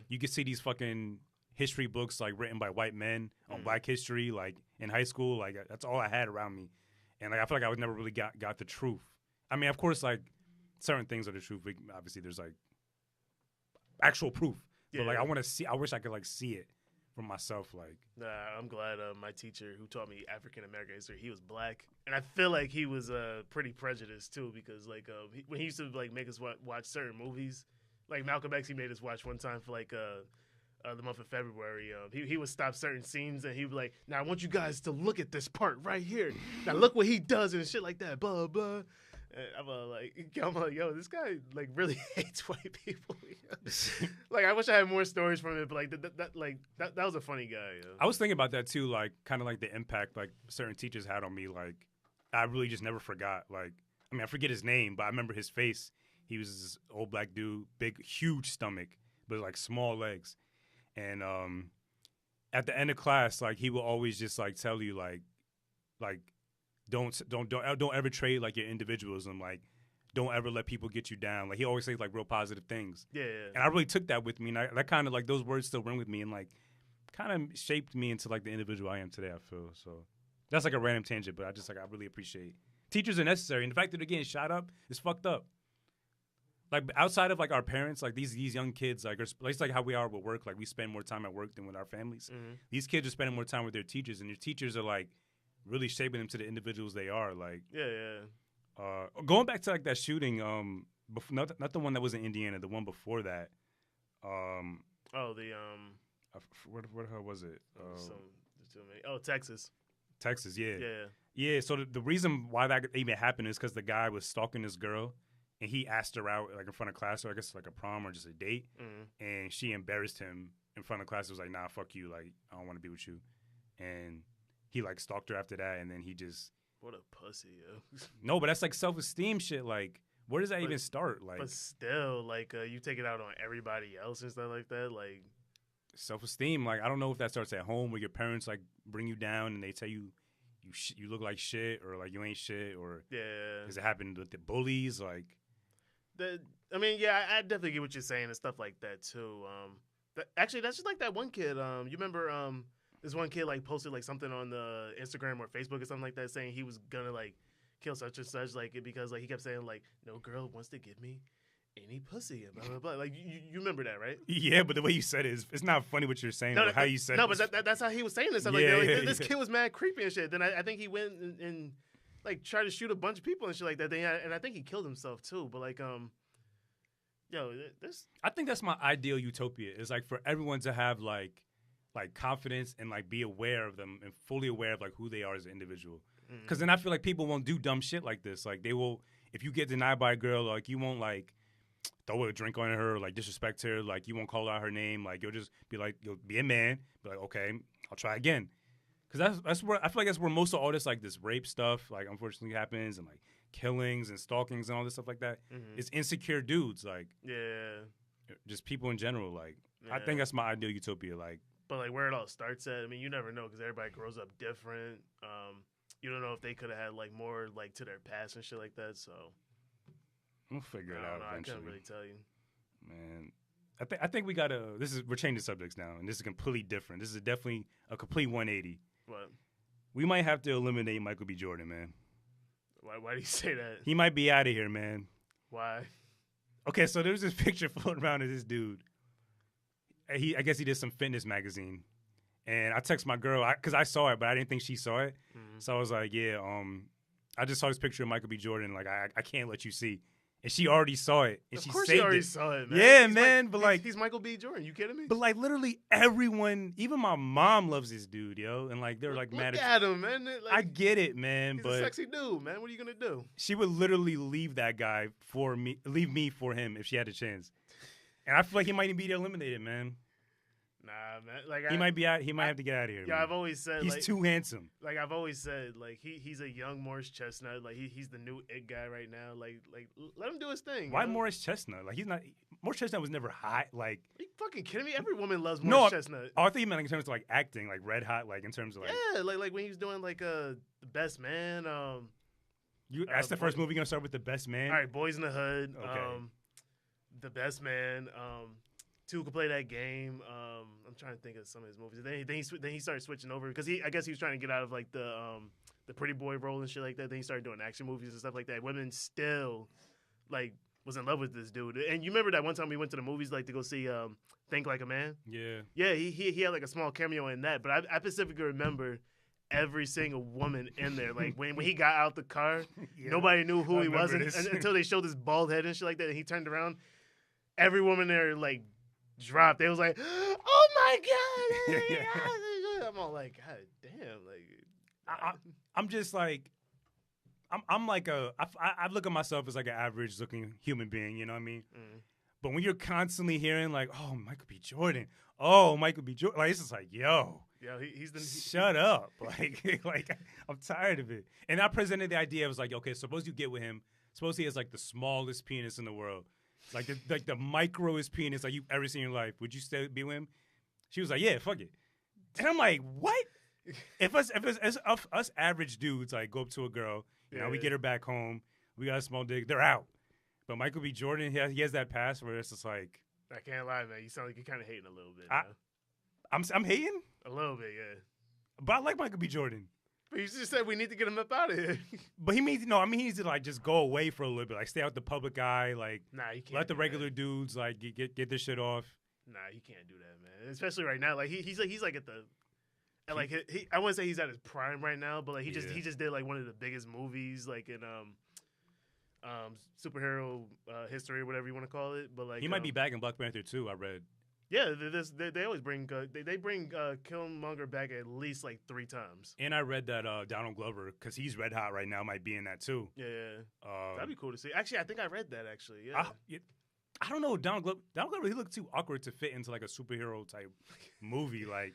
you can see these fucking history books like written by white men on Black history, like in high school. Like that's all I had around me, and like I feel like I was never really got the truth. I mean, of course, like certain things are the truth. Obviously, there's like actual proof, but like I want to see. I wish I could like see it for myself. Like, nah, I'm glad my teacher who taught me African American history, he was black, and I feel like he was pretty prejudiced too, because like when he used to like make us watch certain movies, like Malcolm X, he made us watch one time for like the month of February. He would stop certain scenes and he'd be like, "Now I want you guys to look at this part right here. Now look what he does and shit like that." Blah blah. And I'm like, yo, this guy like really hates white people. Like, I wish I had more stories from it, but like that was a funny guy. Yo. I was thinking about that too, like kind of like the impact like certain teachers had on me. Like, I really just never forgot. Like, I mean, I forget his name, but I remember his face. He was this old black dude, big, huge stomach, but like small legs. And at the end of class, like he will always just like tell you like don't ever trade like your individualism. Like don't ever let people get you down. Like he always says like real positive things. Yeah. And I really took that with me, and that kind of like those words still ring with me, and like kind of shaped me into like the individual I am today. I feel so. That's like a random tangent, but I really appreciate teachers are necessary, and the fact that they're getting shot up is fucked up. Like outside of like our parents, like these young kids, like it's like how we are with work. Like we spend more time at work than with our families. Mm-hmm. These kids are spending more time with their teachers, and their teachers are like really shaping them to the individuals they are. Like going back to like that shooting, not the one that was in Indiana, the one before that. Where the hell was it? Texas. Texas, yeah. So the reason why that even happened is because the guy was stalking this girl. And he asked her out like in front of class, or I guess like a prom or just a date. Mm-hmm. And she embarrassed him in front of class. It was like, nah, fuck you. Like, I don't want to be with you. And he like stalked her after that. And then he just. What a pussy, yo. No, but that's like self-esteem shit. Like, where does that even start? Like, but still, like, you take it out on everybody else and stuff like that. Like, self-esteem. Like, I don't know if that starts at home where your parents like bring you down and they tell you you look like shit, or like you ain't shit, or does it happen with the bullies? Like. I definitely get what you're saying and stuff like that too. Actually, that's just like that one kid. You remember this one kid like posted like something on the Instagram or Facebook or something like that, saying he was gonna like kill such and such, like because like he kept saying like no girl wants to give me any pussy and blah blah blah. Like you remember that, right? Yeah, but the way you said it, it's not funny what you're saying. How you said it. No, but that's how he was saying this. This kid was mad creepy and shit. Then I think he went and like tried to shoot a bunch of people and shit like that. And I think he killed himself too. But like, I think that's my ideal utopia. Is like for everyone to have like confidence and like be aware of them and fully aware of like who they are as an individual. Because then I feel like people won't do dumb shit like this. Like they will, if you get denied by a girl, like you won't like throw a drink on her or like disrespect her. Like you won't call out her name. Like you'll just be like, you'll be a man. Be like, okay, I'll try again. Because that's where I feel like that's where most of all this like this rape stuff like unfortunately happens, and like killings and stalkings and all this stuff like that. Mm-hmm. It's insecure dudes, like just people in general. Like I think that's my ideal utopia. Like, but like where it all starts at, I mean, you never know because everybody grows up different. You don't know if they could have had like more like to their past and shit like that. So we'll figure it out eventually. I couldn't really tell you, man. I think we gotta. We're changing subjects now, and this is completely different. This is definitely a complete 180. What? We might have to eliminate Michael B. Jordan, man. Why do you say that? He might be out of here, man. Why? Okay, so there's this picture floating around of this dude. I guess he did some fitness magazine, and I text my girl because I saw it, but I didn't think she saw it. Mm-hmm. So I was like, yeah, I just saw this picture of Michael B. Jordan. Like I can't let you see. And she already saw it. And of course she already saw it, man. Yeah, man. But like he's Michael B. Jordan. You kidding me? But like literally everyone, even my mom loves this dude, yo. And like they're like look mad at him, man. Like, I get it, man. He's but a sexy dude, man. What are you gonna do? She would literally leave that guy for me, leave me for him if she had a chance. And I feel like he might be eliminated, man. Nah, man. Like he might be out. He might have to get out of here. Yeah, man. I've always said he's too handsome. Like I've always said, like he's a young Morris Chestnut. Like he's the new it guy right now. Like let him do his thing. Why Morris Chestnut? Like he's not. Morris Chestnut was never hot. Like are you fucking kidding me? Every woman loves Morris Chestnut. I think you meant in terms of like acting, like red hot, like in terms of like like when he was doing like The Best Man. That's the first movie you're gonna start with, The Best Man. All right, Boys in the Hood. Okay. The Best Man. Two could play that game. I'm trying to think of some of his movies. Then he started switching over because I guess he was trying to get out of like the pretty boy role and shit like that. Then he started doing action movies and stuff like that. Women still like was in love with this dude. And you remember that one time we went to the movies like to go see Think Like a Man? Yeah. Yeah, he had like a small cameo in that. But I specifically remember every single woman in there. Like when he got out the car, nobody knew who he was until they showed his bald head and shit like that. And he turned around. Every woman there like dropped. They was like, "Oh my god!" I'm all like, "God damn!" Like, I'm just like, I'm like I look at myself as like an average looking human being. You know what I mean? Mm. But when you're constantly hearing like, "Oh, Michael B. Jordan," like it's just like, yo. Yeah, shut up. Like I'm tired of it. And I presented the idea. I was like, okay, suppose you get with him. supposedly has like the smallest penis in the world, like the microest penis like you've ever seen in your life. Would you still be with him? She was like, yeah, fuck it. And I'm like, what? If us average dudes like go up to a girl, we get her back home, we got a small dick, they're out. But Michael B. Jordan, he has that pass where it's just like, I can't lie, man. You sound like you're kind of hating a little bit. I'm hating a little bit, yeah. But I like Michael B. Jordan. But you just said we need to get him up out of here. But he needs he needs to like just go away for a little bit, like stay out the public eye, like you can't. Let the regular dudes like get this shit off. Nah, you can't do that, man. Especially right now, like he's like at the. And like I wouldn't say he's at his prime right now, but like he just did like one of the biggest movies like in superhero history or whatever you want to call it. But like he might be back in Black Panther 2, I read. Yeah, they always bring they bring Killmonger back at least like 3 times. And I read that Donald Glover, because he's red hot right now, might be in that too. Yeah, that'd be cool to see. Actually, I think I read that actually. Yeah. I don't know, Donald Glover, he looked too awkward to fit into like a superhero type movie. Like,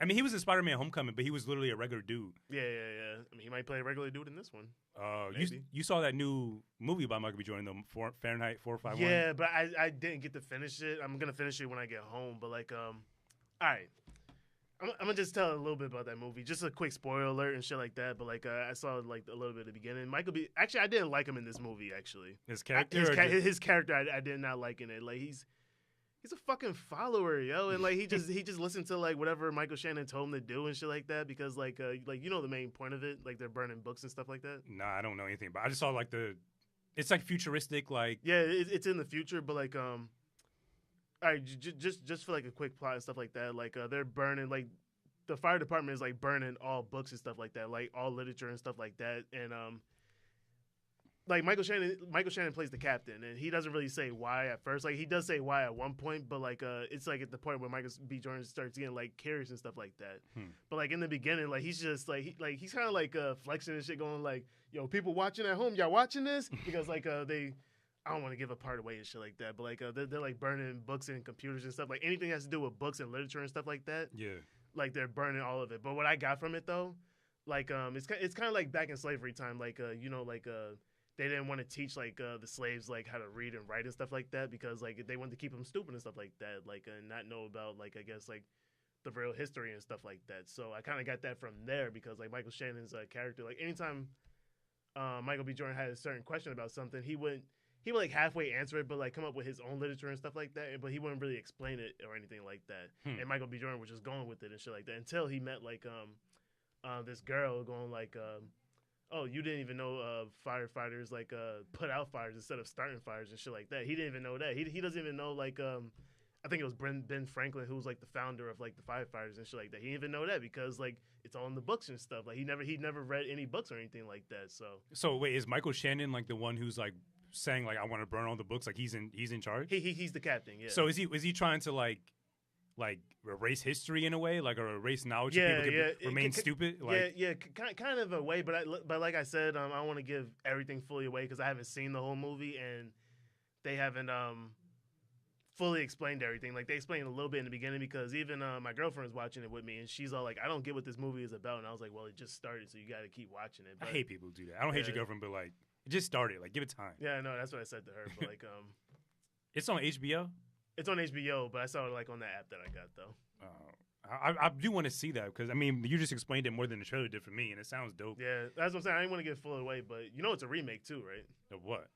I mean, he was in Spider-Man Homecoming, but he was literally a regular dude. Yeah. I mean, he might play a regular dude in this one. You saw that new movie by Michael B. Jordan, the Fahrenheit 451? Yeah, but I didn't get to finish it. I'm gonna finish it when I get home. But like, all right, I'm gonna just tell a little bit about that movie. Just a quick spoiler alert and shit like that. But like, I saw like a little bit at the beginning. Michael B. Actually, I didn't like him in this movie. Actually, his character, his character, I did not like in it. Like he's a fucking follower, yo, and like he just listened to like whatever Michael Shannon told him to do and shit like that because like you know the main point of it, like they're burning books and stuff like that. Nah, I don't know anything, but I just saw like it's like futuristic, like it's in the future, but like all right, just for like a quick plot and stuff like that, like they're burning like the fire department is like burning all books and stuff like that, like all literature and stuff like that, and like Michael Shannon plays the captain, and he doesn't really say why at first. Like he does say why at one point, but like it's like at the point where Michael B. Jordan starts getting like curious and stuff like that. But like in the beginning, like he's just like he's kind of like flexing and shit, going like, "Yo, people watching at home, y'all watching this?" Because like I don't want to give a part away and shit like that, but like they're like burning books and computers and stuff, like anything that has to do with books and literature and stuff like that. Yeah, like they're burning all of it. But what I got from it though, like it's kind of like back in slavery time, like they didn't want to teach like the slaves like how to read and write and stuff like that because like they wanted to keep them stupid and stuff like that, like and not know about like I guess like the real history and stuff like that. So I kind of got that from there because like Michael Shannon's character, like anytime Michael B. Jordan had a certain question about something, he would like halfway answer it, but like come up with his own literature and stuff like that. But he wouldn't really explain it or anything like that. And Michael B. Jordan was just going with it and shit like that until he met like this girl going like. Oh, you didn't even know firefighters like put out fires instead of starting fires and shit like that. He didn't even know that. He doesn't even know like I think it was Ben Franklin who was like the founder of like the firefighters and shit like that. He didn't even know that because like it's all in the books and stuff. Like he never read any books or anything like that. So wait, is Michael Shannon like the one who's like saying like I want to burn all the books? Like he's in charge? He's the captain. Yeah. So is he trying to like erase history in a way, like or erase knowledge so people can remain stupid? Like, kind of a way. But like I said, I don't want to give everything fully away because I haven't seen the whole movie and they haven't fully explained everything. Like they explained a little bit in the beginning because even my girlfriend was watching it with me and she's all like, I don't get what this movie is about. And I was like, well, it just started, so you got to keep watching it. But, I hate people who do that. I don't hate your girlfriend, but like it just started. Like give it time. Yeah, no, that's what I said to her. But like it's on HBO. It's on HBO, but I saw it like on that app that I got though. I do want to see that because I mean you just explained it more than the trailer did for me, and it sounds dope. Yeah, that's what I'm saying. I didn't want to get full away, but you know it's a remake too, right? Of what?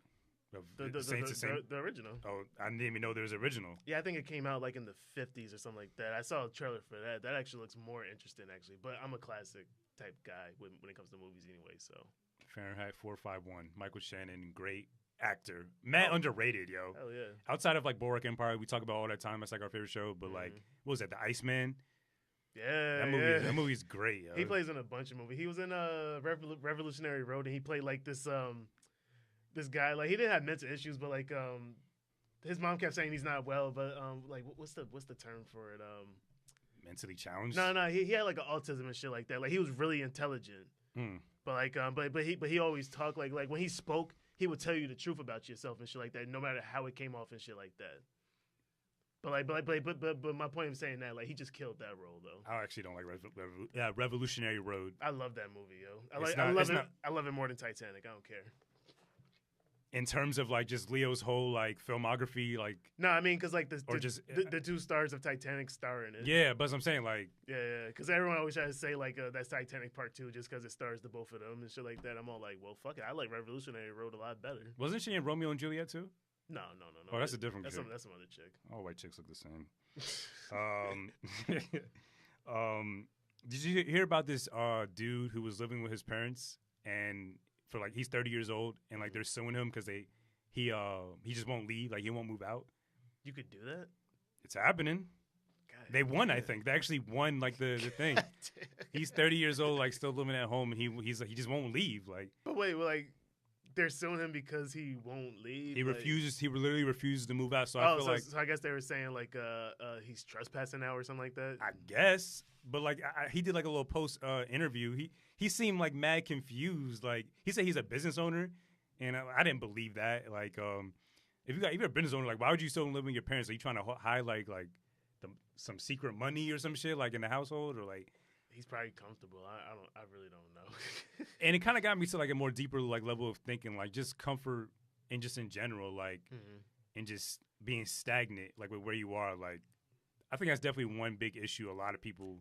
Of the original. Oh, I didn't even know there was original. Yeah, I think it came out like in the 50s or something like that. I saw a trailer for that. That actually looks more interesting, actually. But I'm a classic type guy when it comes to movies anyway. So Fahrenheit 451, Michael Shannon, great actor, mad underrated, yo. Hell yeah. Outside of like Borat Empire, we talk about all that time. That's like our favorite show. But like, what was that? The Iceman. Yeah, that movie's great. Yo. He plays in a bunch of movies. He was in Revolutionary Road, and he played like this guy. Like he didn't have mental issues, but like his mom kept saying he's not well. But like what's the term for it? Mentally challenged. No, he had like an autism and shit like that. Like he was really intelligent. But like but he always talked like when he spoke, he would tell you the truth about yourself and shit like that, no matter how it came off and shit like that. But my point of saying that, like he just killed that role though. I actually don't like Revolutionary Road. I love that movie, yo. I love it more than Titanic. I don't care. in terms of like just Leo's whole like filmography, like no, I mean because like the 2 stars of Titanic star in it. Yeah, but I'm saying like yeah, because everyone always tries to say like that's Titanic Part 2 just because it stars the both of them and shit like that. I'm all like, well, fuck it, I like Revolutionary Road a lot better. Wasn't she in Romeo and Juliet too? No. Oh, that's a different chick. That's some other chick. All white chicks look the same. Did you hear about this dude who was living with his parents and for like he's 30 years old and like they're suing him because he just won't leave, like he won't move out. You could do that? It's happening. God, they won, I think. They actually won like the thing. He's 30 years old, like still living at home, and he's like he just won't leave. Like, but wait, well, like they're suing him because he won't leave. He refuses. He literally refuses to move out. So I guess they were saying like he's trespassing now or something like that. I guess, but like he did like a little post interview. He seemed like mad confused. Like he said he's a business owner, and I didn't believe that. Like if you're a business owner, like why would you still live with your parents? Are you trying to hide like some secret money or some shit like in the household or like? He's probably comfortable. I really don't know. And it kind of got me to like a more deeper like level of thinking, like just comfort and just in general, like and just being stagnant, like with where you are. Like I think that's definitely one big issue a lot of people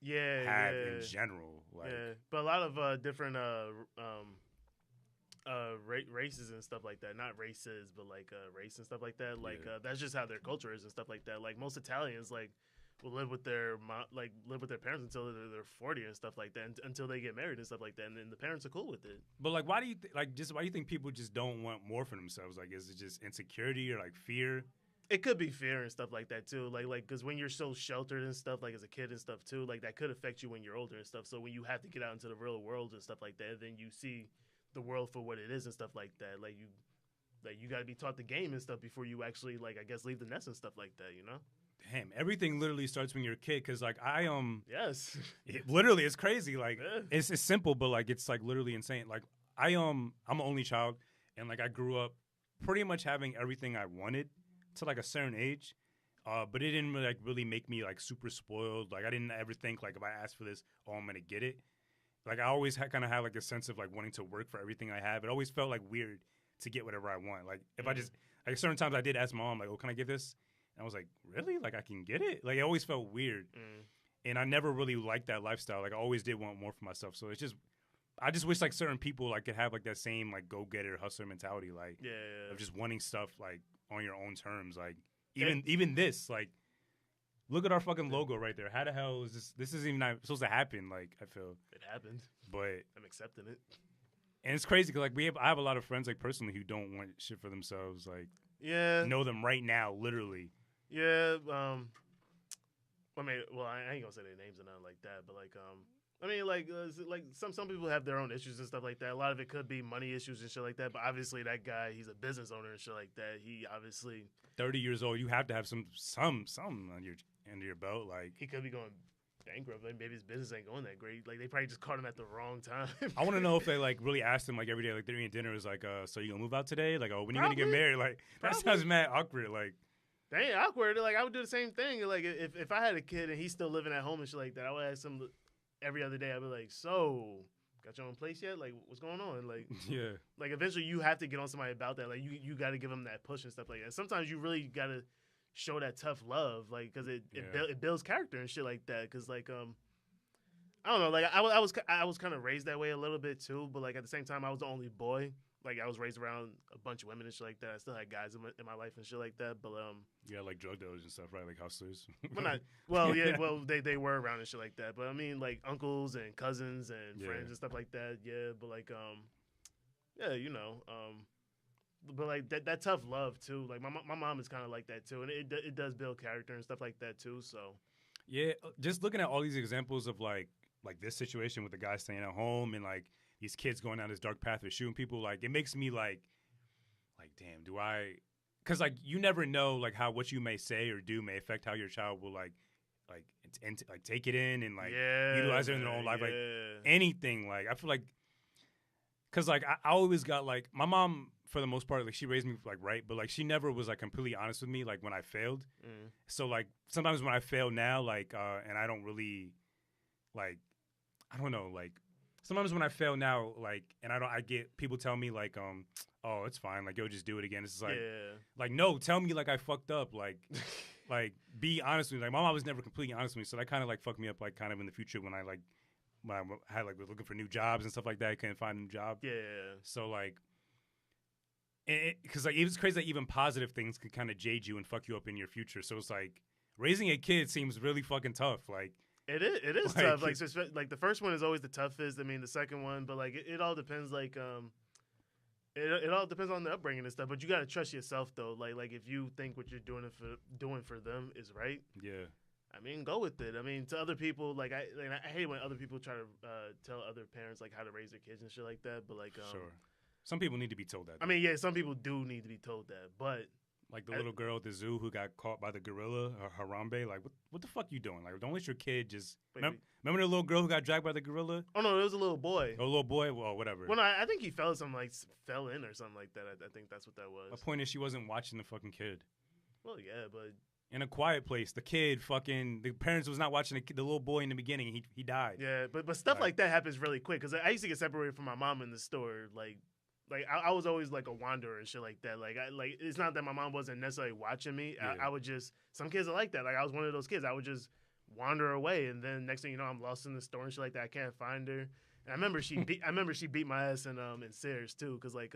have in general. Like, but a lot of different races and stuff like that. Not races, but like race and stuff like that. Like that's just how their culture is and stuff like that. Like most Italians, like will live with their parents until they're 40 and stuff like that, until they get married and stuff like that, and then the parents are cool with it. But like, why do you think people just don't want more for themselves? Like, is it just insecurity or like fear? It could be fear and stuff like that too. Like because when you're so sheltered and stuff, like as a kid and stuff too, like that could affect you when you're older and stuff. So when you have to get out into the real world and stuff like that, then you see the world for what it is and stuff like that. Like you got to be taught the game and stuff before you actually like I guess leave the nest and stuff like that. You know. Damn, everything literally starts when you're a kid. Cause like yes, literally it's crazy. Like it's simple, but like it's like literally insane. Like I'm an only child, and like I grew up pretty much having everything I wanted to like a certain age, but it didn't really make me like super spoiled. Like I didn't ever think like if I asked for this, I'm gonna get it. Like I always kind of had like a sense of like wanting to work for everything I have. It always felt like weird to get whatever I want. Like if I just like certain times I did ask my mom like, oh, can I get this? And I was like, really? Like, I can get it? Like, it always felt weird. And I never really liked that lifestyle. Like, I always did want more for myself. So it's just, I just wish, like, certain people, like, could have, like, that same, like, go-getter, hustler mentality, like, of just wanting stuff, like, on your own terms. Like, even this, like, look at our fucking logo right there. How the hell is this? This isn't even not supposed to happen, like, I feel. It happened. But. I'm accepting it. And it's crazy, because, like, I have a lot of friends, like, personally, who don't want shit for themselves. Like, know them right now, literally. Yeah, I mean, well, I ain't gonna say their names or nothing like that, but like, I mean, like some people have their own issues and stuff like that. A lot of it could be money issues and shit like that. But obviously, that guy, he's a business owner and shit like that. He obviously 30 years old. You have to have some under your belt. Like he could be going bankrupt. Like maybe his business ain't going that great. Like they probably just caught him at the wrong time. I want to know if they like really asked him like every day, like they're eating dinner, is like, so you gonna move out today? Like, oh, when you gonna get married? Like that sounds mad awkward. Like. That ain't awkward. Like I would do the same thing. Like if I had a kid and he's still living at home and shit like that, I would ask him every other day. I'd be like, "So, got your own place yet? Like, what's going on?" Like, like eventually you have to get on somebody about that. Like you got to give them that push and stuff like that. Sometimes you really got to show that tough love, like because it builds character and shit like that. Because like I don't know. Like I was kind of raised that way a little bit too, but like at the same time I was the only boy. Like I was raised around a bunch of women and shit like that. I still had guys in my life and shit like that. But yeah, like drug dealers and stuff, right? Like hustlers. Well, they were around and shit like that. But I mean, like uncles and cousins and friends and stuff like that. Yeah, but like yeah, you know, but like that tough love too. Like my mom is kind of like that too, and it does build character and stuff like that too. So yeah, just looking at all these examples of like this situation with the guy staying at home and like. These kids going down this dark path of shooting people, like it makes me like, damn, do I? Because like you never know like how what you may say or do may affect how your child will like take it in and like utilize it in their own life, like anything. Like I feel like, because like I always got like my mom for the most part like she raised me like right, but like she never was like completely honest with me like when I failed. So like sometimes when I fail now like and I don't really like I don't know like. sometimes when I fail now, like, and I get people tell me like, oh, it's fine, like, yo, just do it again. It's just like, no, tell me like I fucked up, like, like, be honest with me. Like, my mom was never completely honest with me, so that kind of like fucked me up, like, kind of in the future when I had like was looking for new jobs and stuff like that. I couldn't find a new job. Yeah. So like, because like it's crazy that even positive things can kind of jade you and fuck you up in your future. So it's like raising a kid seems really fucking tough. Like it is tough. Like, so, like the first one is always the toughest. I mean, the second one, but like it all depends. Like it all depends on the upbringing and stuff. But you gotta trust yourself though. Like if you think what you're doing for them is right. Yeah. I mean, go with it. I mean, to other people, like I hate when other people try to tell other parents like how to raise their kids and shit like that. But like, sure, some people need to be told that. I mean, yeah, some people do need to be told that. But like the little girl at the zoo who got caught by the gorilla, Harambe. Like, what the fuck you doing? Like, don't let your kid just. Remember the little girl who got dragged by the gorilla? Oh no, it was a little boy. A little boy. Well, whatever. Well, no, I think he fell in or something like that. I think that's what that was. The point is, she wasn't watching the fucking kid. Well, yeah, but. In A Quiet Place, the parents was not watching the little boy in the beginning. He died. Yeah, but stuff like that happens really quick. Because I used to get separated from my mom in the store. Like I was always like a wanderer and shit like that. Like it's not that my mom wasn't necessarily watching me. Yeah. I would just, some kids are like that. Like I was one of those kids. I would just wander away, and then next thing you know, I'm lost in the store and shit like that. I can't find her. And I remember she beat my ass in Sears too. Because like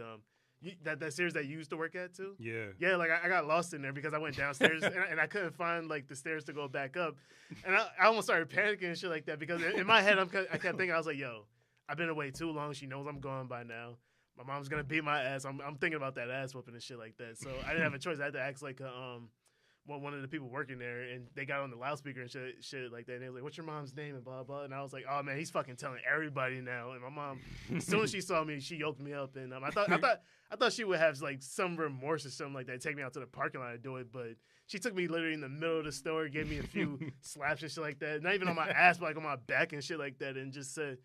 that Sears that you used to work at too? Yeah, like I got lost in there because I went downstairs and I couldn't find like the stairs to go back up. And I almost started panicking and shit like that because in my head I kept thinking, I was like, yo, I've been away too long. She knows I'm gone by now. My mom's going to beat my ass. I'm thinking about that ass whooping and shit like that. So I didn't have a choice. I had to ask like one of the people working there, and they got on the loudspeaker and shit like that. And they was like, "What's your mom's name?" and blah blah. And I was like, "Oh man, he's fucking telling everybody now." And my mom, as soon as she saw me, she yoked me up, and I thought she would have like some remorse or something like that, take me out to the parking lot and do it. But she took me literally in the middle of the store, gave me a few slaps and shit like that, not even on my ass, but like on my back and shit like that, and just said,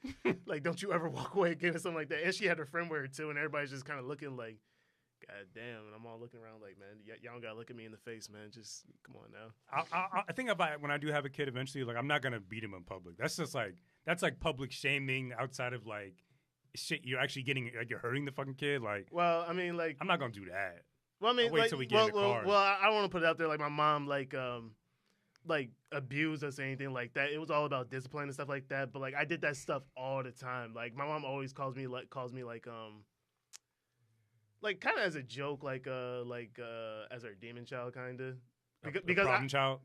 like, "Don't you ever walk away again," or something like that. And she had her friend with her too, and everybody's just kind of looking like, God damn, and I'm all looking around like, man, y'all don't gotta look at me in the face, man. Just come on now. I think when I do have a kid eventually, like I'm not gonna beat him in public. That's just like public shaming outside of like shit. You're actually getting like you're hurting the fucking kid. Like, well, I mean, like I'm not gonna do that. Well, I mean, I'll wait till we get in the car. Well, I don't want to put it out there like my mom like abused us or anything like that. It was all about discipline and stuff like that. But like I did that stuff all the time. Like my mom always calls me like kind of as a joke, like as her demon child, kind of. Because problem child.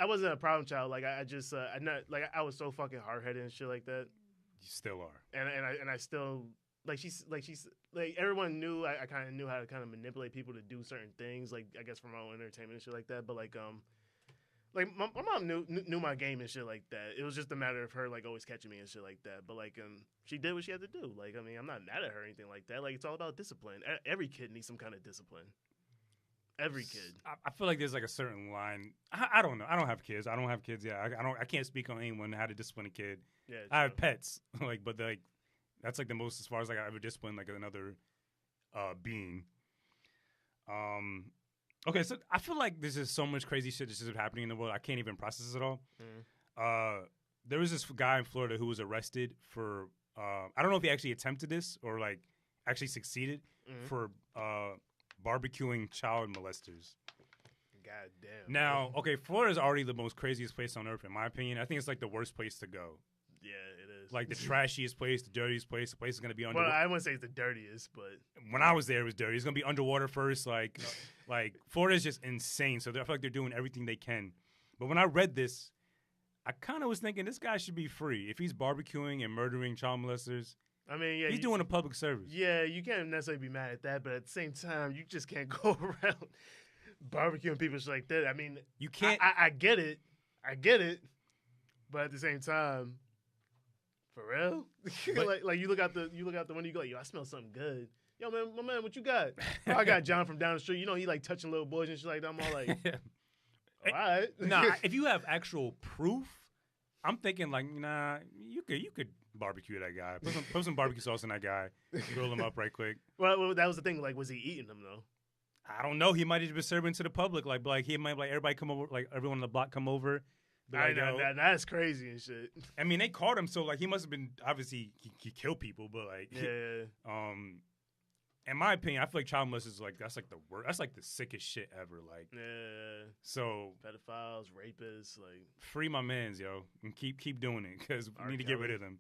I wasn't a problem child. Like I just I was so fucking hard headed and shit like that. You still are. And I still she's like everyone knew I kind of knew how to kind of manipulate people to do certain things. Like I guess for my own entertainment and shit like that. But like my mom knew my game and shit like that. It was just a matter of her like always catching me and shit like that. But like she did what she had to do. Like I mean I'm not mad at her or anything like that. Like it's all about discipline. Every kid needs some kind of discipline. Every kid. I feel like there's like a certain line. I don't know. I don't have kids. I don't have kids. Yeah. I can't speak on anyone how to discipline a kid. Yeah. I have pets. Like but like that's like the most as far as like I ever disciplined like another being. Okay, so I feel like there's just so much crazy shit that's just happening in the world. I can't even process it all. There was this guy in Florida who was arrested for I don't know if he actually attempted this or like actually succeeded for barbecuing child molesters. God damn. Now, okay, Florida is already the most craziest place on earth in my opinion. I think it's like the worst place to go. Yeah, it is. Like the trashiest place, the dirtiest place. The place is gonna be underwater. Well, I wouldn't say it's the dirtiest, but when I was there, it was dirty. It's gonna be underwater first. Like Florida is just insane. So I feel like they're doing everything they can. But when I read this, I kind of was thinking this guy should be free if he's barbecuing and murdering child molesters. I mean, yeah, he's doing a public service. Yeah, you can't necessarily be mad at that, but at the same time, you just can't go around barbecuing people like that. I mean, you can't. I get it, but at the same time. For real? like you look out the window, you go, yo, I smell something good. Yo, man, my man, what you got? Oh, I got John from down the street. You know, he like touching little boys and shit like that. I'm all like, all right. Nah, if you have actual proof, I'm thinking like, nah, you could barbecue that guy. Put some barbecue sauce in that guy. Grill him up right quick. Well, that was the thing. Like, was he eating them though? I don't know. He might have been serving to the public. Like he might like everybody come over, like everyone on the block come over. Like, that's crazy and shit. I mean, they caught him, so like he must have been obviously he killed people, but like in my opinion, I feel like child molesters is like that's like the worst. That's like the sickest shit ever. Like so pedophiles, rapists, like free my mans, yo, and keep doing it because we need to get rid of them.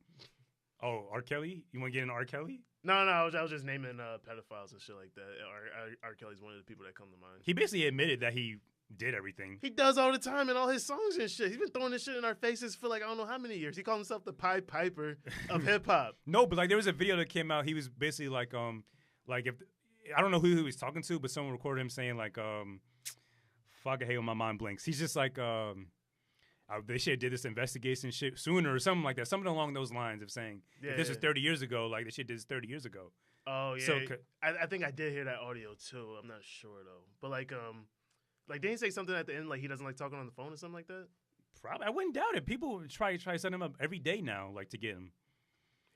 Oh, R. Kelly? You want to get into R. Kelly? No, I was just naming pedophiles and shit like that. R. Kelly's one of the people that come to mind. He basically admitted that he did everything. He does all the time in all his songs and shit. He's been throwing this shit in our faces for like I don't know how many years. He called himself the Pied Piper of hip hop. No, but like there was a video that came out. He was basically like if I don't know who he was talking to, but someone recorded him saying like fuck, I hate when my mind blinks. He's just like they should have did this investigation shit sooner or something like that. Something along those lines of saying if this was 30 years ago, like they should have did this 30 years ago. Oh yeah, so, I think I did hear that audio too. I'm not sure though, but like didn't he say something at the end like he doesn't like talking on the phone or something like that? Probably, I wouldn't doubt it. People try to set him up every day now, like to get him.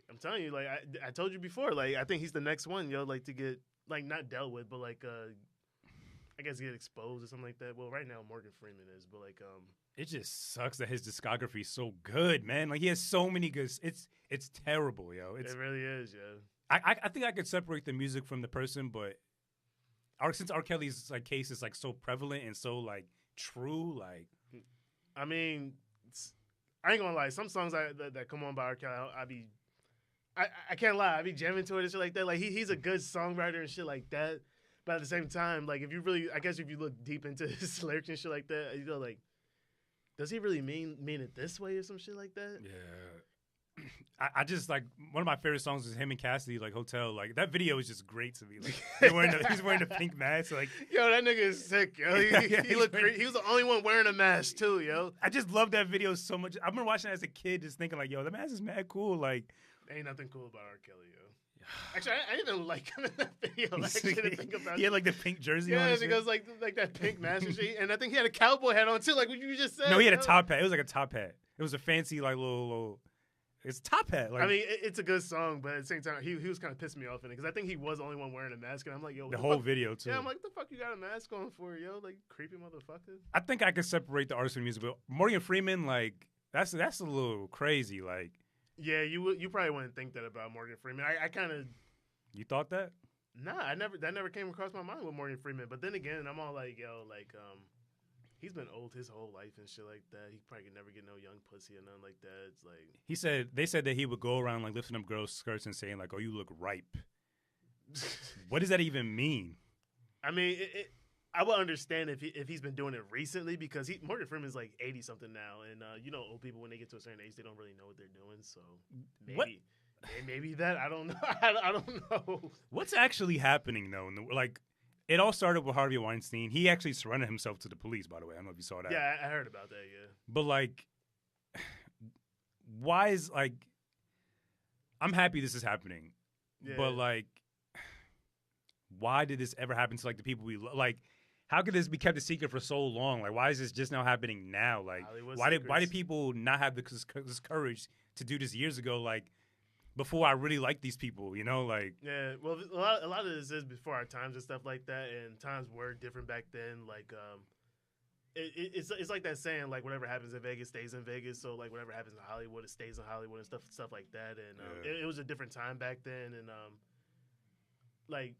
I'm telling you, like I told you before, like I think he's the next one, yo, like to get like not dealt with, but like I guess get exposed or something like that. Well, right now Morgan Freeman is, but like it just sucks that his discography is so good, man. Like he has so many good. It's terrible, yo. It really is, yo. I think I could separate the music from the person, but since R. Kelly's like case is like so prevalent and so like true, like I mean, I ain't gonna lie. Some songs that come on by R. Kelly, I can't lie. I be jamming to it and shit like that. Like he's a good songwriter and shit like that. But at the same time, like if you really, I guess if you look deep into his lyrics and shit like that, you go like, does he really mean it this way or some shit like that? Yeah. I just like one of my favorite songs is him and Cassidy, like Hotel. Like that video is just great to me. Like he's wearing a pink mask. Like yo, that nigga is sick. Yo, he looked great. He was the only one wearing a mask too. Yo, I just love that video so much. I remember watching it as a kid, just thinking like, yo, the mask is mad cool. Like ain't nothing cool about R. Kelly, yo. Actually, I didn't even like him in that video. Actually, to think about he had like the pink jersey on. Yeah, because like that pink mask and shit. And I think he had a cowboy hat on too, like what you just said. No, he had a top hat. It was like a top hat. It was a fancy like little. It's top hat. Like, I mean, it's a good song, but at the same time, he was kind of pissing me off in it because I think he was the only one wearing a mask, and I'm like, yo, the whole video too. Yeah, I'm like, what the fuck you got a mask on for, yo? Like creepy motherfucker. I think I could separate the artist from music, but Morgan Freeman, like that's a little crazy, like. Yeah, you probably wouldn't think that about Morgan Freeman. I kind of. You thought that? Nah, that never came across my mind with Morgan Freeman. But then again, I'm all like, yo, like, he's been old his whole life and shit like that. He probably could never get no young pussy or nothing like that. It's like they said that he would go around like lifting up girls' skirts and saying like, "Oh, you look ripe." What does that even mean? I mean, I would understand if he's been doing it recently because Morgan Freeman's like 80 something now, and old people when they get to a certain age they don't really know what they're doing. So maybe. What? Maybe that I don't know. I don't know. What's actually happening though? Like, it all started with Harvey Weinstein. He actually surrendered himself to the police. By the way, I don't know if you saw that. Yeah, I heard about that. Yeah, but like, why is like? I'm happy this is happening, but like, why did this ever happen to like the people we like? How could this be kept a secret for so long? Like, why is this just now happening now? Like, why did people not have this courage to do this years ago? Like. Before I really liked these people, like yeah. Well, a lot of this is before our times and stuff like that, and times were different back then. Like, it's like that saying, like whatever happens in Vegas stays in Vegas. So like whatever happens in Hollywood, it stays in Hollywood and stuff like that. And it was a different time back then, and like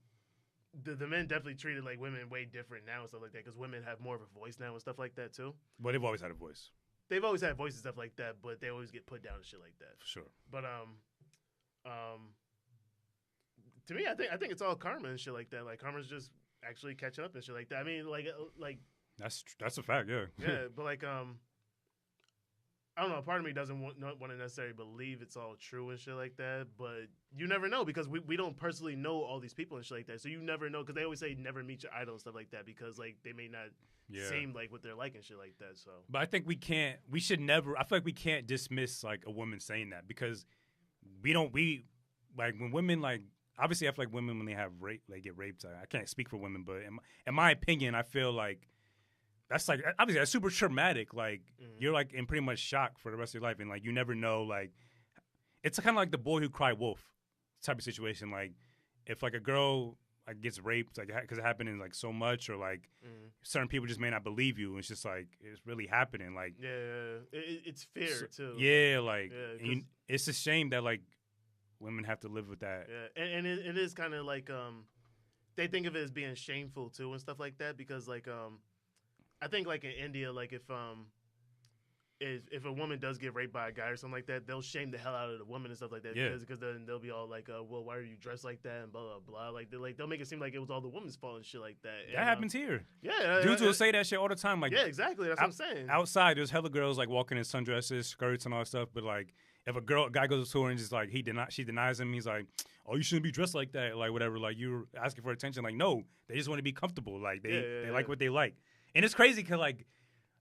the men definitely treated like women way different now and stuff like that because women have more of a voice now and stuff like that too. But they've always had a voice. They've always had voice and stuff like that, but they always get put down and shit like that. For sure. But to me, I think it's all karma and shit like that. Like karma's just actually catching up and shit like that. I mean, like that's a fact, yeah. Yeah, but like I don't know. Part of me doesn't want to necessarily believe it's all true and shit like that. But you never know because we don't personally know all these people and shit like that. So you never know because they always say never meet your idol and stuff like that because like they may not seem like what they're like and shit like that. So, but I think we should never. I feel like we can't dismiss like a woman saying that because. We like when women like obviously I feel like women when they get raped. I can't speak for women, but in my opinion, I feel like that's like obviously that's super traumatic. Like you're like in pretty much shock for the rest of your life, and like you never know. Like it's kind of like the boy who cried wolf type of situation. Like if like a girl like gets raped, like because it happening like so much, or like certain people just may not believe you. And it's just like it's really happening. Like it's fear too. Yeah, like it's a shame that like women have to live with that. Yeah, and it is kind of like they think of it as being shameful too and stuff like that because like I think like in India, like if a woman does get raped by a guy or something like that, they'll shame the hell out of the woman and stuff like that. Because then they'll be all like, well, why are you dressed like that and blah blah blah. Like they'll make it seem like it was all the woman's fault and shit like that. That happens here. Yeah, dudes will say that shit all the time. Like exactly. That's what I'm saying. Outside, there's hella girls like walking in sundresses, skirts, and all that stuff. But like, if a guy goes to her and just like she denies him, he's like, oh, you shouldn't be dressed like that, like whatever. Like you're asking for attention. Like no, they just want to be comfortable. Like they like what they like. And it's crazy because like.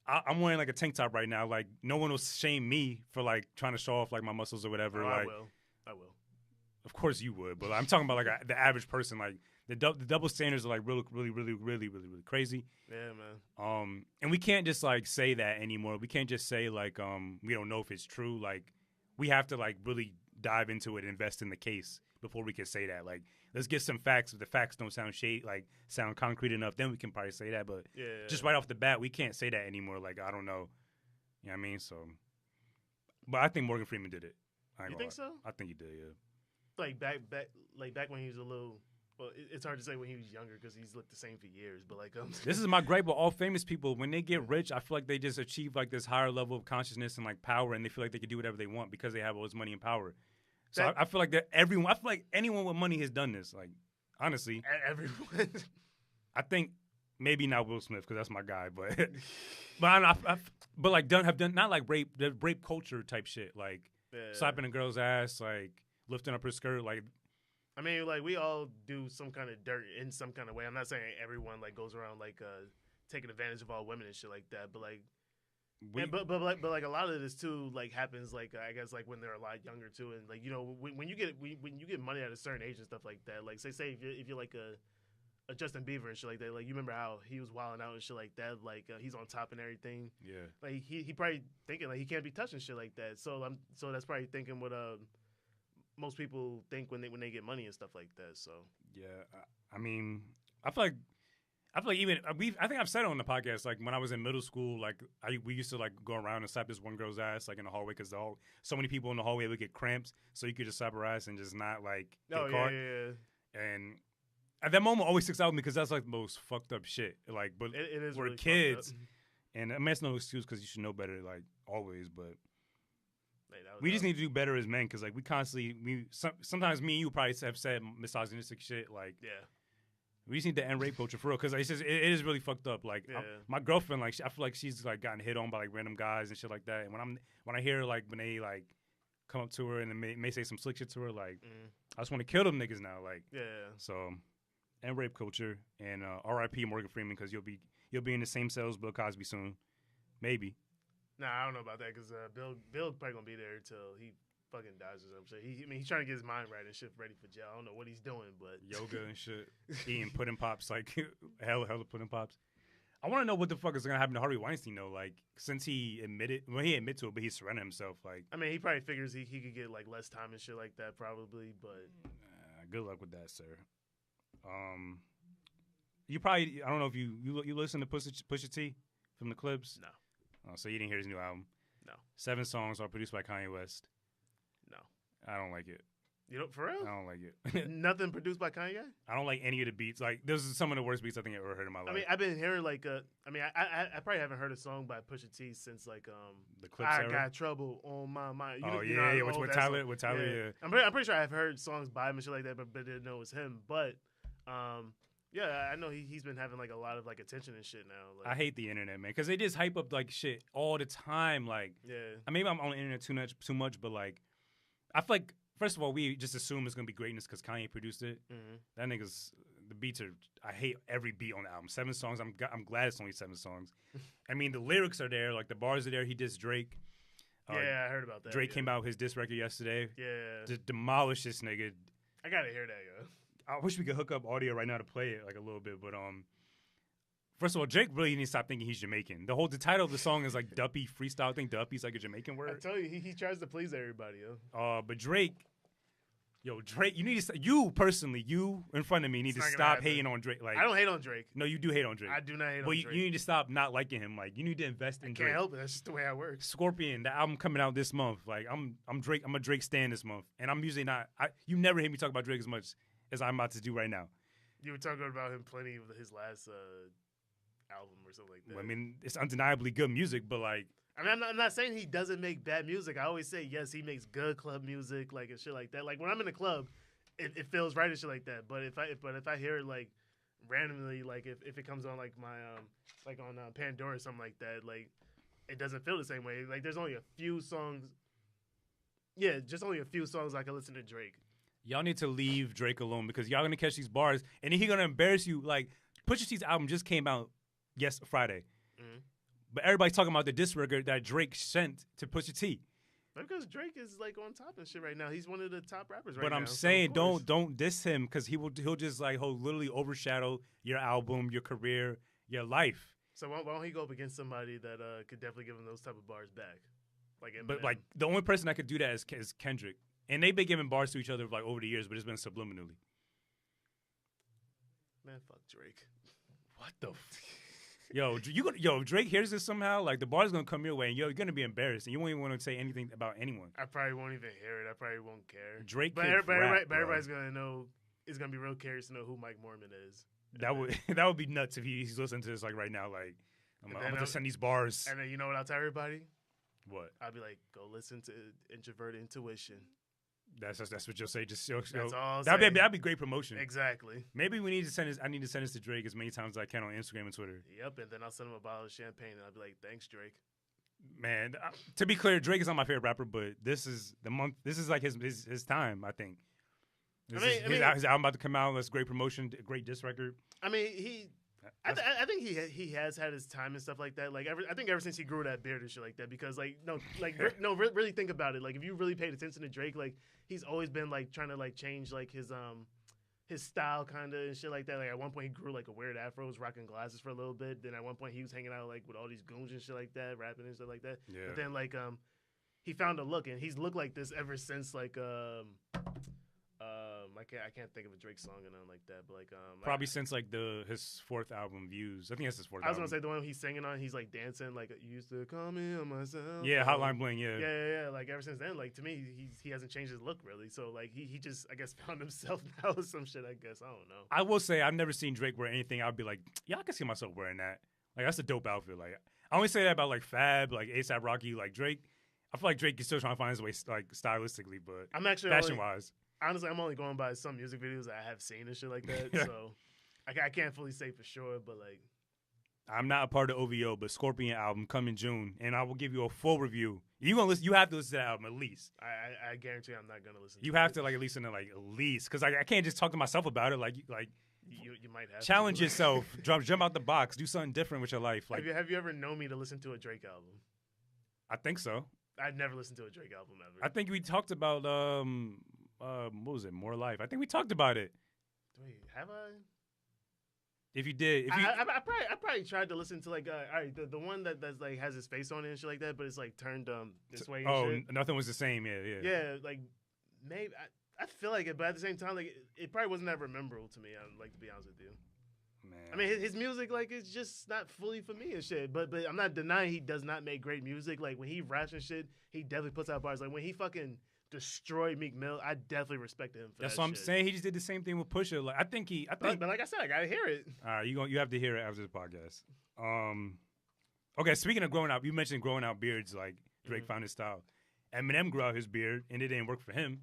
I'm wearing like a tank top right now. Like no one will shame me for like trying to show off like my muscles or whatever. Oh, like I will. Of course you would, but I'm talking about like the average person. Like the double standards are like really crazy. Yeah, man. And we can't just like say that anymore. We can't just say like we don't know if it's true. Like we have to like really dive into it, and invest in the case before we can say that. Like let's get some facts. If the facts don't sound concrete enough, then we can probably say that. But just right off the bat, we can't say that anymore. Like I don't know. You know what I mean? So, but I think Morgan Freeman did it. You think so? I think he did. Yeah. Like back when he was a little. Well, it's hard to say when he was younger because he's looked the same for years. But like, this is my gripe with all famous people. When they get rich, I feel like they just achieve like this higher level of consciousness and like power, and they feel like they can do whatever they want because they have all this money and power. So I feel like that everyone. I feel like anyone with money has done this. Like honestly, everyone. I think maybe not Will Smith because that's my guy, but but like have done not like rape culture type shit, like slapping a girl's ass, like lifting up her skirt, like. I mean, like we all do some kind of dirt in some kind of way. I'm not saying everyone like goes around like taking advantage of all women and shit like that, but like. But like a lot of this too like happens like I guess like when they're a lot younger too, and like you know when you get money at a certain age and stuff like that, like say if you're like a Justin Bieber and shit like that, like you remember how he was wilding out and shit like that, like he's on top and everything. Yeah. Like he probably thinking like he can't be touching shit like that. So that's probably thinking what most people think when they get money and stuff like that. So yeah, I mean I feel like even I think I've said it on the podcast. Like when I was in middle school, like we used to like go around and slap this one girl's ass like in the hallway because so many people in the hallway would get cramps, so you could just slap her ass and just not like get caught. Yeah. And at that moment, always sticks out with me because that's like the most fucked up shit. Like, but it is we're really kids, and I mean it's no excuse because you should know better, like always. But we just need to do better as men because like sometimes me and you probably have said misogynistic shit like We just need to end rape culture for real because it is really fucked up. Like my girlfriend, like I feel like she's like gotten hit on by like random guys and shit like that. And when I hear like when they like come up to her and may say some slick shit to her, like I just want to kill them niggas now. Like so end rape culture and R.I.P. Morgan Freeman because you'll be in the same cell as Bill Cosby soon, maybe. Nah, I don't know about that because Bill probably gonna be there till he fucking dies or something. He's trying to get his mind right and shit ready for jail. I don't know what he's doing, but yoga and shit, eating pudding pops, like hella pudding pops. I want to know what the fuck is gonna happen to Harvey Weinstein though. Like since he admitted to it, but he surrendered himself. Like I mean, he probably figures he could get like less time and shit like that, probably. But good luck with that, sir. You probably I don't know if you listen to Pusha T from the Clips. No. Oh, so you didn't hear his new album? No. 7 songs are produced by Kanye West. No. I don't like it. You know, for real? I don't like it. Nothing produced by Kanye? I don't like any of the beats. Like, those are some of the worst beats I think I've ever heard in my life. I mean, I've been hearing like I probably haven't heard a song by Pusha T since like the Clips I era? Got Trouble on My Mind. With Tyler, yeah. I'm pretty sure I've heard songs by him and shit like that, but didn't know it was him. But yeah, I know he's been having like a lot of like attention and shit now. Like, I hate the internet, man, because they just hype up like shit all the time. Like, maybe I'm on the internet too much, but like, I feel like first of all we just assume it's gonna be greatness because Kanye produced it. That nigga's the beats are. I hate every beat on the album. 7 songs. I'm glad it's only 7 songs. I mean the lyrics are there, like the bars are there. He dissed Drake. Yeah, I heard about that. Drake came out with his diss record yesterday. Yeah, to demolish this nigga. I gotta hear that, yo. I wish we could hook up audio right now to play it like a little bit, but first of all, Drake really needs to stop thinking he's Jamaican. The title of the song is like Duppy freestyle. I think Duppy's like a Jamaican word. I tell you, he tries to please everybody, yo. But Drake, Yo, Drake, you personally, you in front of me need to stop hating on Drake. Like, I don't hate on Drake. No, you do hate on Drake. I do not hate on Drake. Drake. You need to stop not liking him. Like, you need to invest in Drake. I can't help it. That's just the way I work. Scorpion, the album coming out this month. Like, I'm Drake. I'm a Drake stan this month, and I'm usually not. You never hear me talk about Drake as much as I'm about to do right now. You were talking about him plenty of his last album or something like that. I mean, it's undeniably good music, but like. I mean, I'm not saying he doesn't make bad music. I always say, yes, he makes good club music, like, and shit like that. Like, when I'm in the club, it feels right and shit like that. But if I hear it, like, randomly, like, if it comes on, like, my, like, on Pandora or something like that, like, it doesn't feel the same way. Like, there's only a few songs. Yeah, just only a few songs I can listen to Drake. Y'all need to leave Drake alone because y'all going to catch these bars, and he's going to embarrass you. Like, Pusha T's album just came out, Friday. Mm-hmm. But everybody's talking about the diss record that Drake sent to Pusha T. Because Drake is like on top and shit right now. He's one of the top rappers right now. But I'm saying don't diss him because he'll just like he'll literally overshadow your album, your career, your life. So why don't he go up against somebody that could definitely give him those type of bars back? Like Eminem. But like the only person that could do that is Kendrick. And they've been giving bars to each other like over the years, but it's been subliminally. Man, fuck Drake. What the Yo, Drake hears this somehow, like the bar's gonna come your way, and you're gonna be embarrassed, and you won't even want to say anything about anyone. I probably won't even hear it. I probably won't care. Drake, but everybody's gonna know. Is gonna be real curious to know who Mike Mormon is. That would be nuts if he's listening to this like right now. Like I'm gonna send these bars. And then you know what I'll tell everybody? What? I'll be like, go listen to Introverted Intuition. That's what you'll say. Just that's all. That'd be great promotion. Exactly. Maybe we need to send this. I need to send this to Drake as many times as I can on Instagram and Twitter. Yep, and then I'll send him a bottle of champagne, and I'll be like, "Thanks, Drake." Man, to be clear, Drake is not my favorite rapper, but this is the month. This is like his time. I think. His album about to come out. That's great promotion. Great diss record. I mean, I think he has had his time and stuff like that. Like I think ever since he grew that beard and shit like that, because really think about it. Like if you really paid attention to Drake, like he's always been like trying to like change like his style kind of and shit like that. Like at one point he grew like a weird afro, was rocking glasses for a little bit. Then at one point he was hanging out like with all these goons and shit like that, rapping and stuff like that. Yeah. But then like he found a look, and he's looked like this ever since like I can't think of a Drake song or nothing like that, but like probably since like his fourth album, Views. I think that's his fourth. I was gonna say the one he's singing on, he's like dancing like you used to call me on myself. Yeah, Hotline Bling. Yeah. Yeah. Like ever since then, like to me, he hasn't changed his look really. So like he just I guess found himself now or some shit. I guess I don't know. I will say I've never seen Drake wear anything. I'd be like, yeah, I can see myself wearing that. Like that's a dope outfit. Like I only say that about like Fab, like A$AP Rocky, like Drake. I feel like Drake is still trying to find his way like stylistically, but I'm actually fashion wise. Honestly, I'm only going by some music videos that I have seen and shit like that. Yeah. So I can't fully say for sure, but like. I'm not a part of OVO, but Scorpion album coming June, and I will give you a full review. You gonna listen? You have to listen to that album at least. I guarantee I'm not gonna listen. You have to like at least because I can't just talk to myself about it. Like you might have challenge yourself, jump out the box, do something different with your life. Like have you ever known me to listen to a Drake album? I think so. I've never listened to a Drake album ever. I think we talked about what was it? More Life. I think we talked about it. Wait, have I? If you did, I probably tried to listen to like all right, the one that's like has his face on it and shit like that, but it's like turned this way. And shit. Nothing was the same. Yeah. Like maybe I feel like it, but at the same time, like it probably wasn't that memorable to me. Like to be honest with you. Man. I mean, his music like it's just not fully for me and shit. But I'm not denying he does not make great music. Like when he raps and shit, he definitely puts out bars. Like when he fucking destroyed Meek Mill, I definitely respected him for That's that what I'm shit. saying. He just did the same thing with Pusha. Like I think. But like I said, I gotta hear it. All right, you have to hear it after this podcast. Okay. Speaking of growing out, you mentioned growing out beards. Like Drake found his style. Eminem grew out his beard, and it didn't work for him.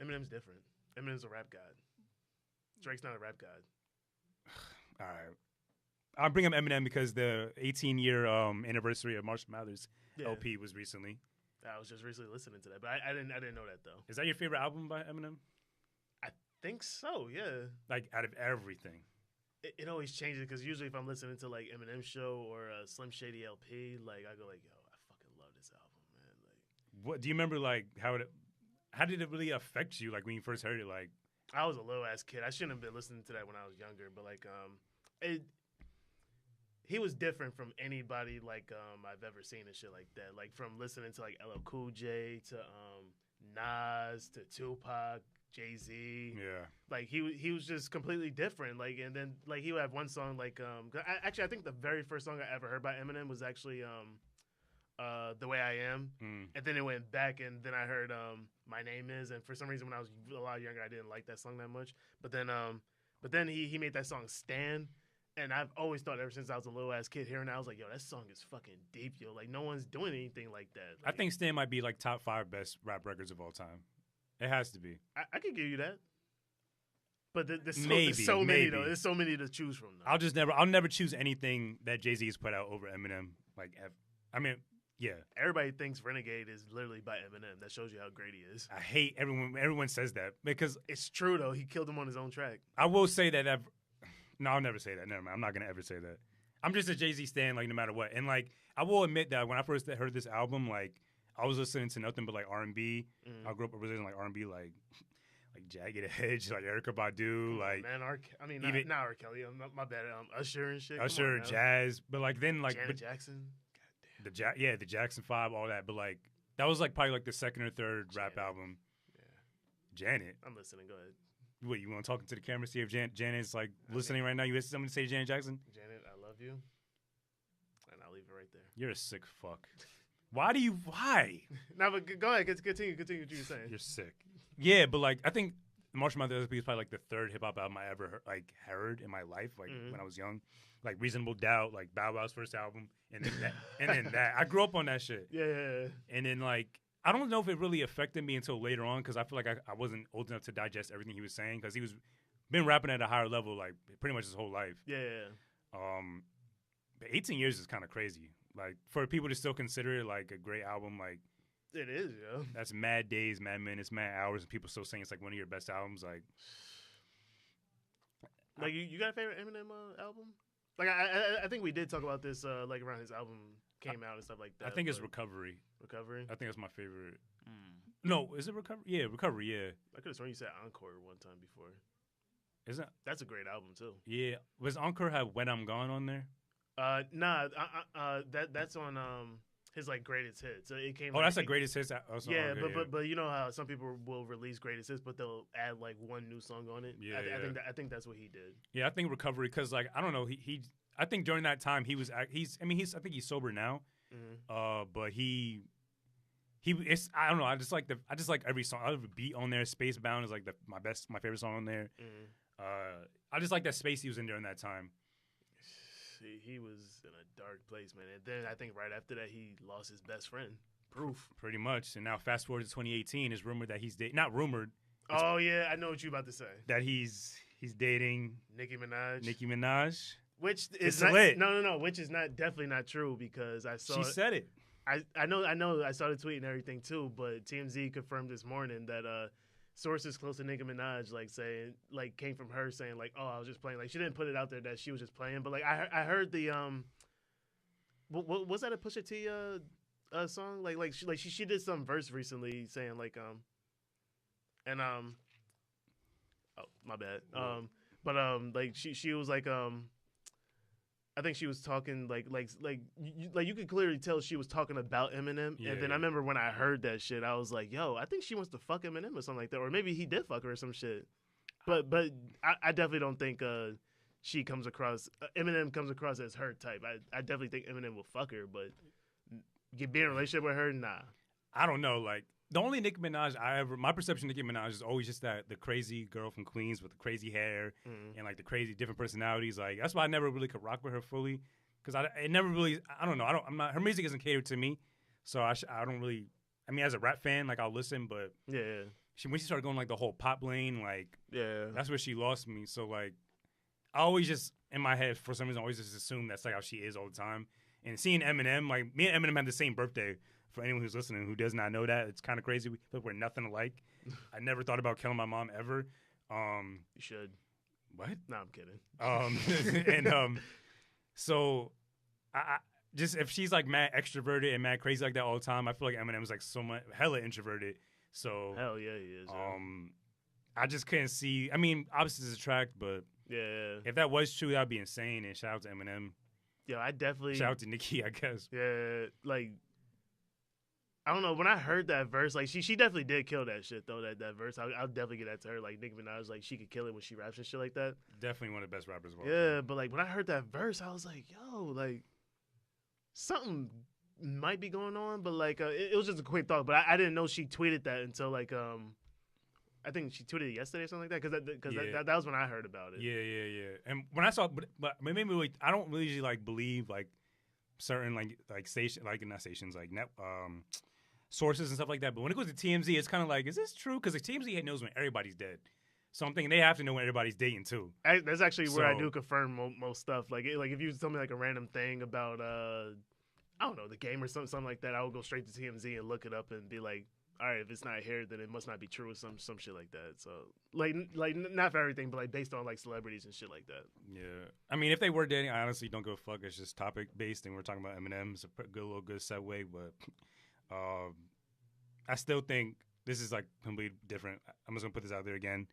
Eminem's different. Eminem's a rap god. Drake's not a rap god. All right. I'll bring up Eminem because the 18-year anniversary of Marshall Mathers LP was recently. I was just recently listening to that, but I didn't know that though. Is that your favorite album by Eminem? I think so. Yeah. Like out of everything. It always changes because usually if I'm listening to like Eminem Show or Slim Shady LP, like I go like, yo, I fucking love this album, man. Like, what do you remember? Like how did it really affect you? Like when you first heard it, like. I was a little ass kid. I shouldn't have been listening to that when I was younger, but like he was different from anybody like I've ever seen and shit like that. Like from listening to like LL Cool J to Nas to Tupac Jay-Z. Yeah. Like he was just completely different. Like and then like he would have one song like I think the very first song I ever heard by Eminem was actually The Way I Am. And then it went back and then I heard My Name Is, and for some reason when I was a lot younger I didn't like that song that much. But then he made that song Stand. And I've always thought ever since I was a little ass kid hearing that, I was like, yo, that song is fucking deep, yo. Like, no one's doing anything like that. Like, I think Stan might be like top 5 best rap records of all time. It has to be. I could give you that. But there's maybe, so many, though. There's so many to choose from, though. I'll never choose anything that Jay-Z has put out over Eminem. Like, I mean, yeah. Everybody thinks Renegade is literally by Eminem. That shows you how great he is. I hate everyone says that because it's true, though. He killed him on his own track. I will say that no, I'll never say that. Never mind. I'm not going to ever say that. I'm just a Jay-Z stan, like, no matter what. And, like, I will admit that when I first heard this album, like, I was listening to nothing but, like, R&B. I grew up listening to, like, R&B, like Jagged Edge, like Erykah Badu, like... Man, not R. Kelly. My bad. Usher and shit. Usher, Jazz. But, like, then, like... Janet Jackson. The Jackson 5, all that. But, like, that was, like, probably, like, the second or third rap album. Yeah. Janet. I'm listening. Go ahead. What, you want to talk into the camera, see if Janet's, like, listening right now? You listen to somebody say Janet Jackson? Janet, I love you. And I'll leave it right there. You're a sick fuck. Why? No, but go ahead. Continue what you were saying. You're sick. Yeah, but, like, I think Marshall Mathers is probably, like, the third hip-hop album I ever heard in my life, like, when I was young. Like, Reasonable Doubt, like, Bow Wow's first album, and then that. I grew up on that shit. Yeah. And then, like, I don't know if it really affected me until later on because I feel like I wasn't old enough to digest everything he was saying because he was been rapping at a higher level like pretty much his whole life. Yeah. But 18 years is kind of crazy. Like for people to still consider it like a great album, like it is, yo. That's mad days, mad minutes, mad hours, and people still saying it's like one of your best albums. Like you got a favorite Eminem album? Like I think we did talk about this like around his album came out and stuff like that. I think it's Recovery. Recovery? I think that's my favorite. No, is it Recovery? Yeah, Recovery, yeah. I could have sworn you said Encore one time before. Isn't That's a great album, too. Yeah. Was Encore have When I'm Gone on there? Nah. That's on his, like, greatest hits. So it came. Oh, that's a greatest hits? Also, yeah, but you know how some people will release greatest hits, but they'll add, like, one new song on it? Yeah, I think that's what he did. Yeah, I think Recovery, because, like, I don't know, I think during that time I think he's sober now. But I don't know. I just like every song. Every beat on there. Spacebound is like my favorite song on there. I just like that space he was in during that time. He was in a dark place, man. And then I think right after that he lost his best friend. Proof. Pretty much. And now fast forward to 2018, it's rumored that he's not rumored. Oh yeah, I know what you're about to say. That he's dating Nicki Minaj. Which is not, lit. No. Which is definitely not true because I saw. She said it. I know. I saw the tweet and everything too. But TMZ confirmed this morning that sources close to Nicki Minaj came from her saying like, oh, I was just playing. Like she didn't put it out there that she was just playing. But like I heard the was that a Pusha T song? Like she did some verse recently saying like oh my bad. Like she was like I think she was talking like you could clearly tell she was talking about Eminem. Yeah, and then I remember when I heard that shit, I was like, yo, I think she wants to fuck Eminem or something like that. Or maybe he did fuck her or some shit. But I definitely don't think Eminem comes across as her type. I definitely think Eminem will fuck her, but be in a relationship with her, nah. I don't know, like the only Nicki Minaj my perception of Nicki Minaj is always just that the crazy girl from Queens with the crazy hair and like the crazy different personalities. Like that's why I never really could rock with her fully because it never really. I don't know. Her music isn't catered to me, so I don't really. I mean, as a rap fan, like I'll listen, but yeah, when she started going like the whole pop lane, like that's where she lost me. So like, I always just in my head for some reason always just assume that's like how she is all the time. And seeing Eminem, like me and Eminem have the same birthday. For anyone who's listening who does not know that, it's kind of crazy. We're nothing alike. I never thought about killing my mom ever. You should. What? No, I'm kidding. And so I just if she's like mad extroverted and mad crazy like that all the time, I feel like Eminem's like so much hella introverted. So hell yeah, he is. I just couldn't see. I mean, opposites attract, but yeah, if that was true, that'd be insane. And shout out to Eminem. Yeah, I definitely shout out to Nicki, I guess. Yeah, like. I don't know. When I heard that verse, like she definitely did kill that shit though. That verse, I'll definitely get that to her. Like Nicki Minaj, like she could kill it when she raps and shit like that. Definitely one of the best rappers of all Yeah, time. but like when I heard that verse, I was like, yo, like something might be going on. But like it was just a quick thought. But I didn't know she tweeted that until like I think she tweeted it yesterday or something like that. Because that was when I heard about it. Yeah. And when I saw, but maybe like, I don't really like believe like certain like station like not stations like net sources and stuff like that. But when it goes to TMZ, it's kind of like, is this true? Because like, TMZ knows when everybody's dead. So I'm thinking they have to know when everybody's dating too. That's actually where I do confirm most stuff. Like if you tell me like a random thing about I don't know, the game or something like that, I would go straight to TMZ and look it up and be like, all right, if it's not here, then it must not be true or some shit like that. So like not for everything, but like based on like celebrities and shit like that. Yeah, I mean, if they were dating, I honestly don't give a fuck. It's just topic based, and we're talking about Eminem. It's a good segue, but I still think this is like completely different. I'm just gonna put this out there again.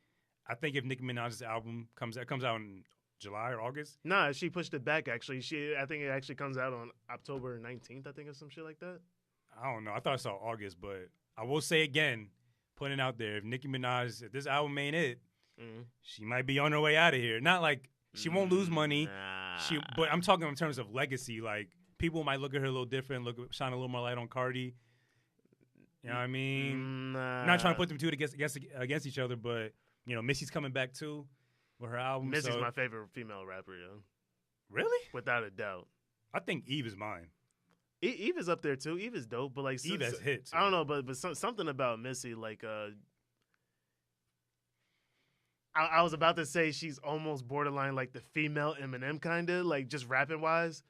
I think if Nicki Minaj's album comes out in July or August. Nah, she pushed it back. Actually, I think it actually comes out on October 19th. I think or some shit like that. I don't know. I thought I saw August, but I will say again, putting it out there, if Nicki Minaj, if this album ain't it, she might be on her way out of here. Not like she won't lose money. But I'm talking in terms of legacy. Like people might look at her a little different, shine a little more light on Cardi. You know what I mean? I'm not trying to put them two against each other, but you know, Missy's coming back too with her album. Missy's my favorite female rapper, yo. Really? Without a doubt. I think Eve is mine. Eve is up there too. Eve is dope, but like Eve has hits. I don't know, but something about Missy, like I was about to say she's almost borderline like the female Eminem kind of, like just rapping wise.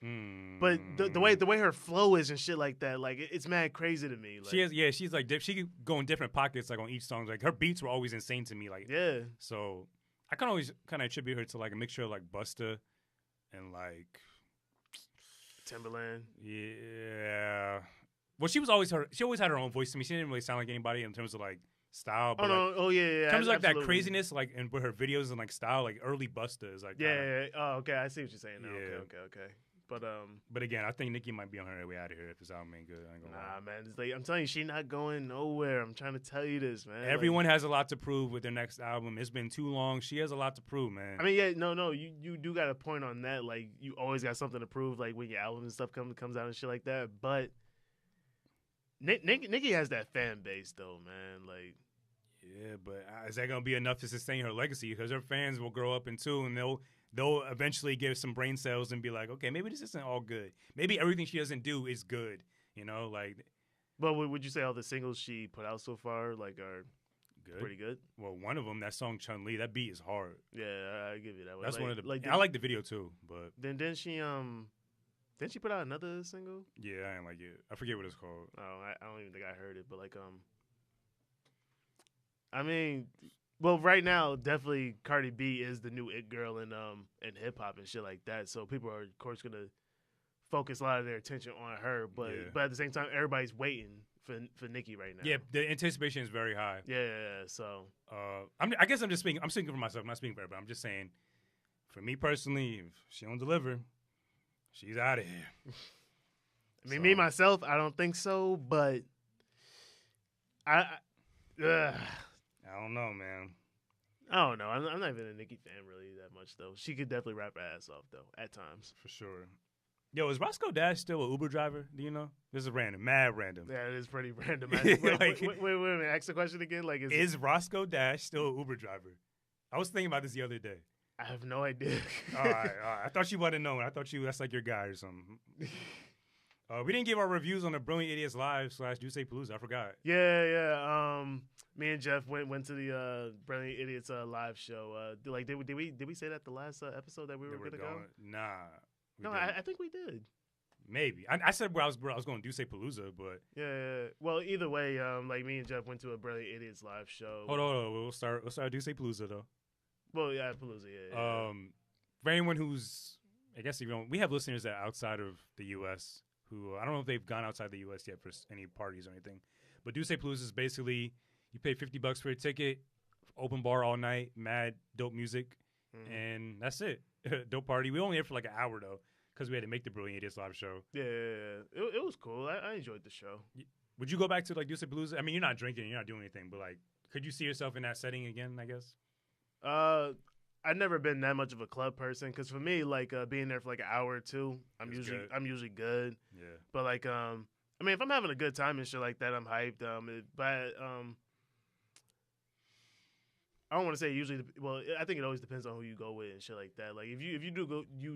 But the way her flow is and shit like that, like it's mad crazy to me. Like, she's like she could go in different pockets like on each song. Like her beats were always insane to me. Like so I can always kind of attribute her to like a mixture of like Busta and like Timberland. Yeah. Well, she always had her own voice to me. She didn't really sound like anybody in terms of like style. But yeah. In terms of like that craziness, like and with her videos and like style, like early Busta is like Oh, okay. I see what you're saying now. Yeah. Okay. But again, I think Nicki might be on her way out of here if this album ain't good. I ain't gonna lie. Man. It's like, I'm telling you, she not going nowhere. I'm trying to tell you this, man. Everyone has a lot to prove with their next album. It's been too long. She has a lot to prove, man. I mean, yeah, no, you do got a point on that. Like, you always got something to prove, like when your album and stuff comes out and shit like that. But Nicki has that fan base, though, man. Like, yeah, but is that gonna be enough to sustain her legacy? Because her fans will grow up and they'll eventually give some brain cells and be like, okay, maybe this isn't all good. Maybe everything she doesn't do is good. You know, like. But would you say all the singles she put out so far like are good? Pretty good? Well, one of them, that song Chun Li, that beat is hard. Yeah, I give you that. That's like, one of the. Like, I like the video too, but then she put out another single? Yeah, I didn't like it. I forget what it's called. Oh, I don't even think I heard it, but like I mean, well, right now, definitely Cardi B is the new it girl in hip hop and shit like that. So people are, of course, gonna focus a lot of their attention on her. But at the same time, everybody's waiting for Nicki right now. Yeah, the anticipation is very high. Yeah. So I guess I'm speaking for myself. I'm not speaking for everybody. I'm just saying, for me personally, if she don't deliver, she's out of here. I mean, me myself, I don't think so. But I don't know, man. I don't know. I'm not even a Nicki fan really that much, though. She could definitely rap her ass off, though, at times. For sure. Yo, is Roscoe Dash still an Uber driver? Do you know? This is random, mad random. Yeah, it is pretty random. Wait a minute. Ask the question again. Like, is Roscoe Dash still an Uber driver? I was thinking about this the other day. I have no idea. All right. I thought you wouldn't know. I thought that's like your guy or something. We didn't give our reviews on the Brilliant Idiots Live / Duce Palooza. I forgot. Yeah. Me and Jeff went to the Brilliant Idiots live show. Did we say that the last episode that we were gonna go? Nah. No, I think we did. Maybe I said where I was going to Duce Palooza, but yeah. Well, either way, like me and Jeff went to a Brilliant Idiots live show. Hold on. We'll start Duce Palooza though. Well, yeah, Palooza. Yeah. For anyone who's, I guess we have listeners that are outside of the U.S. who I don't know if they've gone outside the U.S. yet for any parties or anything. But Duce Palooza is basically you pay $50 for a ticket, open bar all night, mad dope music, and that's it. Dope party. We only there for like an hour though because we had to make the Brilliant Idiots live show. Yeah. It was cool. I enjoyed the show. Would you go back to like Deuce Palooza? I mean, you're not drinking, you're not doing anything, but like, could you see yourself in that setting again? I guess. I've never been that much of a club person because for me, like being there for like an hour or two, I'm usually good. Yeah. But like I mean, if I'm having a good time and shit like that, I'm hyped. But I don't want to say usually. Well, I think it always depends on who you go with and shit like that. Like if you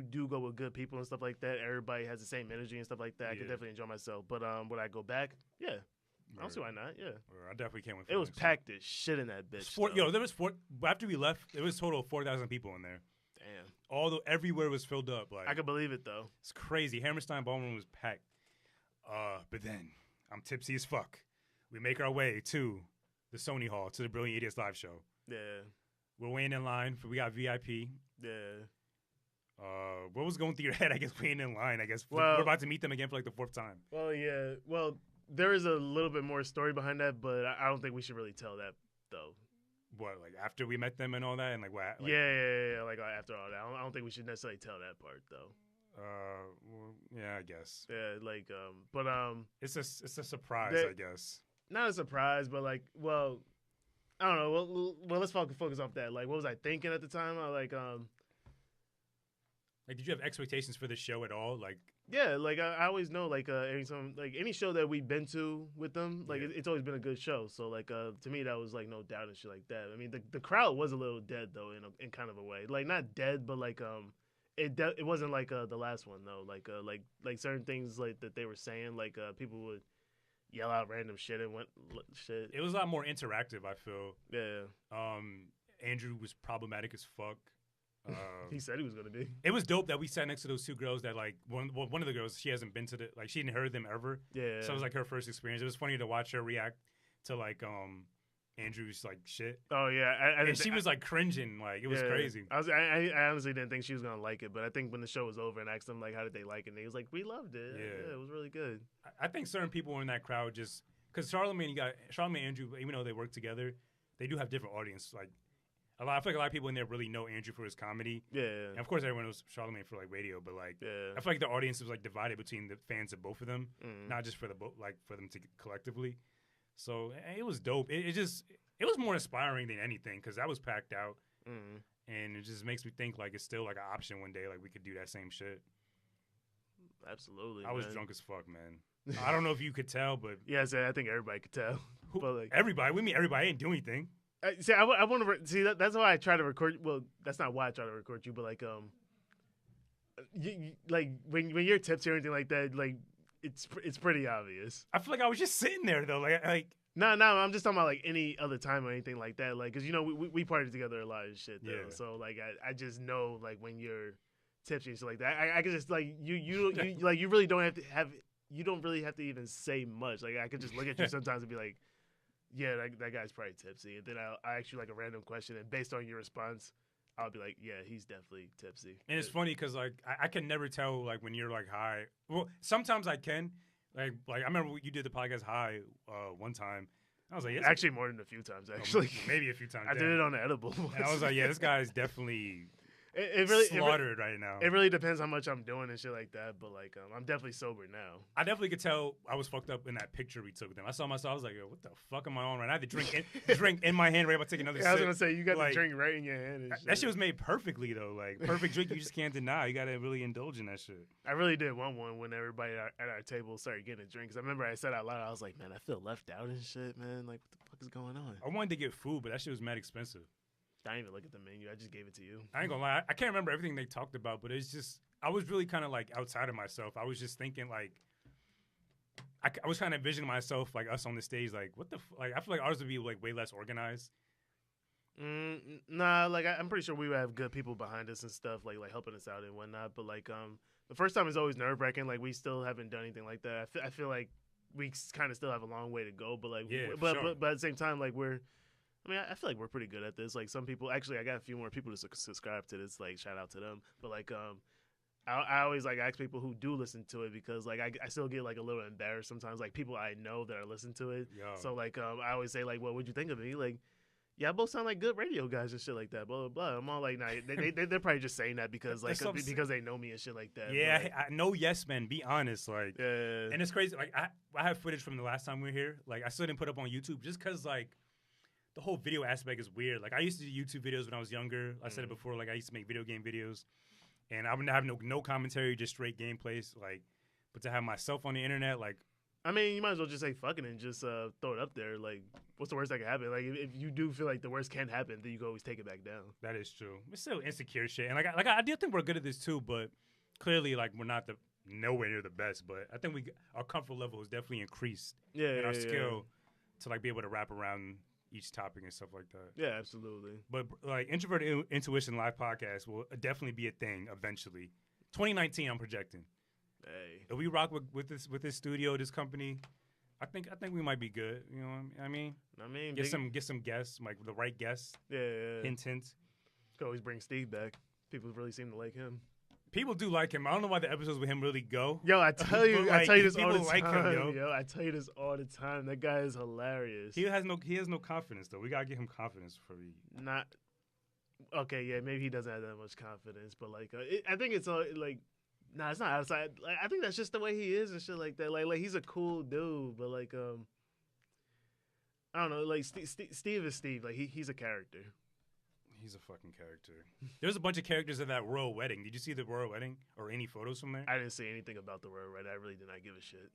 do go with good people and stuff like that, everybody has the same energy and stuff like that. I could definitely enjoy myself. But would I go back? Yeah. I don't see why not. Yeah, I definitely can't wait. It was packed as shit in that bitch. There was after we left. There was a total of 4,000 people in there. Damn. Everywhere was filled up. Like I could believe it though. It's crazy. Hammerstein Ballroom was packed. But then I'm tipsy as fuck. We make our way to the Sony Hall to the Brilliant Idiots live show. Yeah. We're waiting in line we got VIP. Yeah. What was going through your head? I guess waiting in line. I guess we're about to meet them again for like the 4th time. Well, yeah. Well. There is a little bit more story behind that, but I don't think we should really tell that, though. What, like after we met them and all that, and like what? Like, yeah. Like after all that, I don't think we should necessarily tell that part, though. Well, yeah, I guess. Yeah, like, but it's a surprise, I guess. Not a surprise, but like, well, I don't know. Well, let's focus off that. Like, what was I thinking at the time? Like, did you have expectations for the show at all? Like. Yeah, like I always know, like any show that we've been to with them, like it's always been a good show. So like to me that was like no doubt and shit like that. I mean the crowd was a little dead though in kind of a way, like not dead but like it wasn't like the last one though. Like certain things like that they were saying, like people would yell out random shit and shit. It was a lot more interactive. I feel. Yeah. Andrew was problematic as fuck. He said he was gonna be. It was dope that we sat next to those two girls that like one of the girls, she hasn't been to she hadn't heard them ever. Yeah. So it was like her first experience. It was funny to watch her react to like Andrew's like shit. Oh yeah, and she was like cringing, like it was crazy. I honestly didn't think she was gonna like it, but I think when the show was over and asked them like how did they like it, and he was like we loved it. Yeah, it was really good. I think certain people in that crowd just because Charlamagne and Andrew, even though they work together, they do have different audience. Like. I feel like a lot of people in there really know Andrew for his comedy. Yeah. And of course, everyone knows Charlamagne for like radio, but like, I feel like the audience was like divided between the fans of both of them, not just for for them to collectively. So it was dope. It was more inspiring than anything because that was packed out, and it just makes me think like it's still like an option one day. Like we could do that same shit. Absolutely. I was drunk as fuck, man. I don't know if you could tell, but yeah, I think everybody could tell. But like everybody, we mean everybody. I didn't do anything. See, I want to see that. That's why I try to record. Well, that's not why I try to record you, but like, like when you're tipsy or anything like that, like it's pretty obvious. I feel like I was just sitting there though, like. No, I'm just talking about like any other time or anything like that, like because we partied together a lot of shit though. Yeah. So like I just know like when you're tipsy and shit like that, I can just like you like you really don't really have to even say much. Like I could just look at you sometimes and be like. Yeah, that guy's probably tipsy. And then I ask you like a random question, and based on your response, I'll be like, yeah, he's definitely tipsy. And it's funny because like I can never tell like when you're like high. Well, sometimes I can. Like I remember you did the podcast high one time. I was like, yes, actually more than a few times. Actually, maybe a few times. I did it on the edible. And I was like, yeah, this guy's definitely. It really slaughtered right now. It really depends how much I'm doing and shit like that. But like, I'm definitely sober now. I definitely could tell I was fucked up in that picture we took with them. I saw myself. I was like, yo, what the fuck am I on right now? I had the drink in my hand, right about to take another sip. I was gonna say you got the drink right in your hand. And shit. That shit was made perfectly though. Like perfect drink, you just can't deny. You gotta really indulge in that shit. I really did want one when everybody at our table started getting a drink. Cause I remember I said out loud, I was like, man, I feel left out and shit, man. Like, what the fuck is going on? I wanted to get food, but that shit was mad expensive. I didn't even look at the menu. I just gave it to you. I ain't gonna lie. I can't remember everything they talked about, but it's just I was really kind of like outside of myself. I was just thinking like I was kind of envisioning myself like us on the stage. Like what the like I feel like ours would be like way less organized. Nah, like I'm pretty sure we would have good people behind us and stuff like helping us out and whatnot. But like the first time is always nerve wracking. Like we still haven't done anything like that. I feel like we kind of still have a long way to go. But like but at the same time like I feel like we're pretty good at this. Like some people, actually, I got a few more people to subscribe to this. Like shout out to them. But like, I always like ask people who do listen to it because like I still get like a little embarrassed sometimes. Like people I know that are listening to it. Yo. So like I always say like, well, what'd you think of me? Like, yeah, both sound like good radio guys and shit like that. Blah blah blah. I'm all like, nah, they're probably just saying that because because they know me and shit like that. Yeah, I know. Yes, man. Be honest, like, yeah. And it's crazy. Like, I have footage from the last time we were here. Like, I still didn't put up on YouTube just because like the whole video aspect is weird. Like, I used to do YouTube videos when I was younger. I said it before. Like, I used to make video game videos, and I would have no commentary, just straight gameplays. Like, but to have myself on the internet, like. I mean, you might as well just say fucking and just throw it up there. Like, what's the worst that can happen? Like, if you do feel like the worst can happen, then you can always take it back down. That is true. It's still insecure shit, and I do think we're good at this too. But clearly, like, we're not nowhere near the best. But I think our comfort level has definitely increased. Yeah, our skill to like be able to wrap around each topic and stuff like that. Yeah, absolutely. But like Introverted Intuition Live podcast will definitely be a thing eventually. 2019, I'm projecting. Hey, if we rock with this studio, this company, I think we might be good. You know what I mean? Get some guests, like the right guests. Yeah. Hint. Could always bring Steve back. People really seem to like him. People do like him. I don't know why the episodes with him really go. Yo, I tell you this all the time. Like him, yo, I tell you this all the time. That guy is hilarious. He has no confidence though. We gotta give him confidence for not. Okay, yeah, maybe he doesn't have that much confidence, but like, I think it's all like. Nah, it's not outside. Like, I think that's just the way he is and shit like that. Like he's a cool dude, but like, I don't know. Like Steve is Steve. Like he's a character. He's a fucking character. There's a bunch of characters at that royal wedding. Did you see the royal wedding or any photos from there? I didn't see anything about the royal wedding. I really did not give a shit.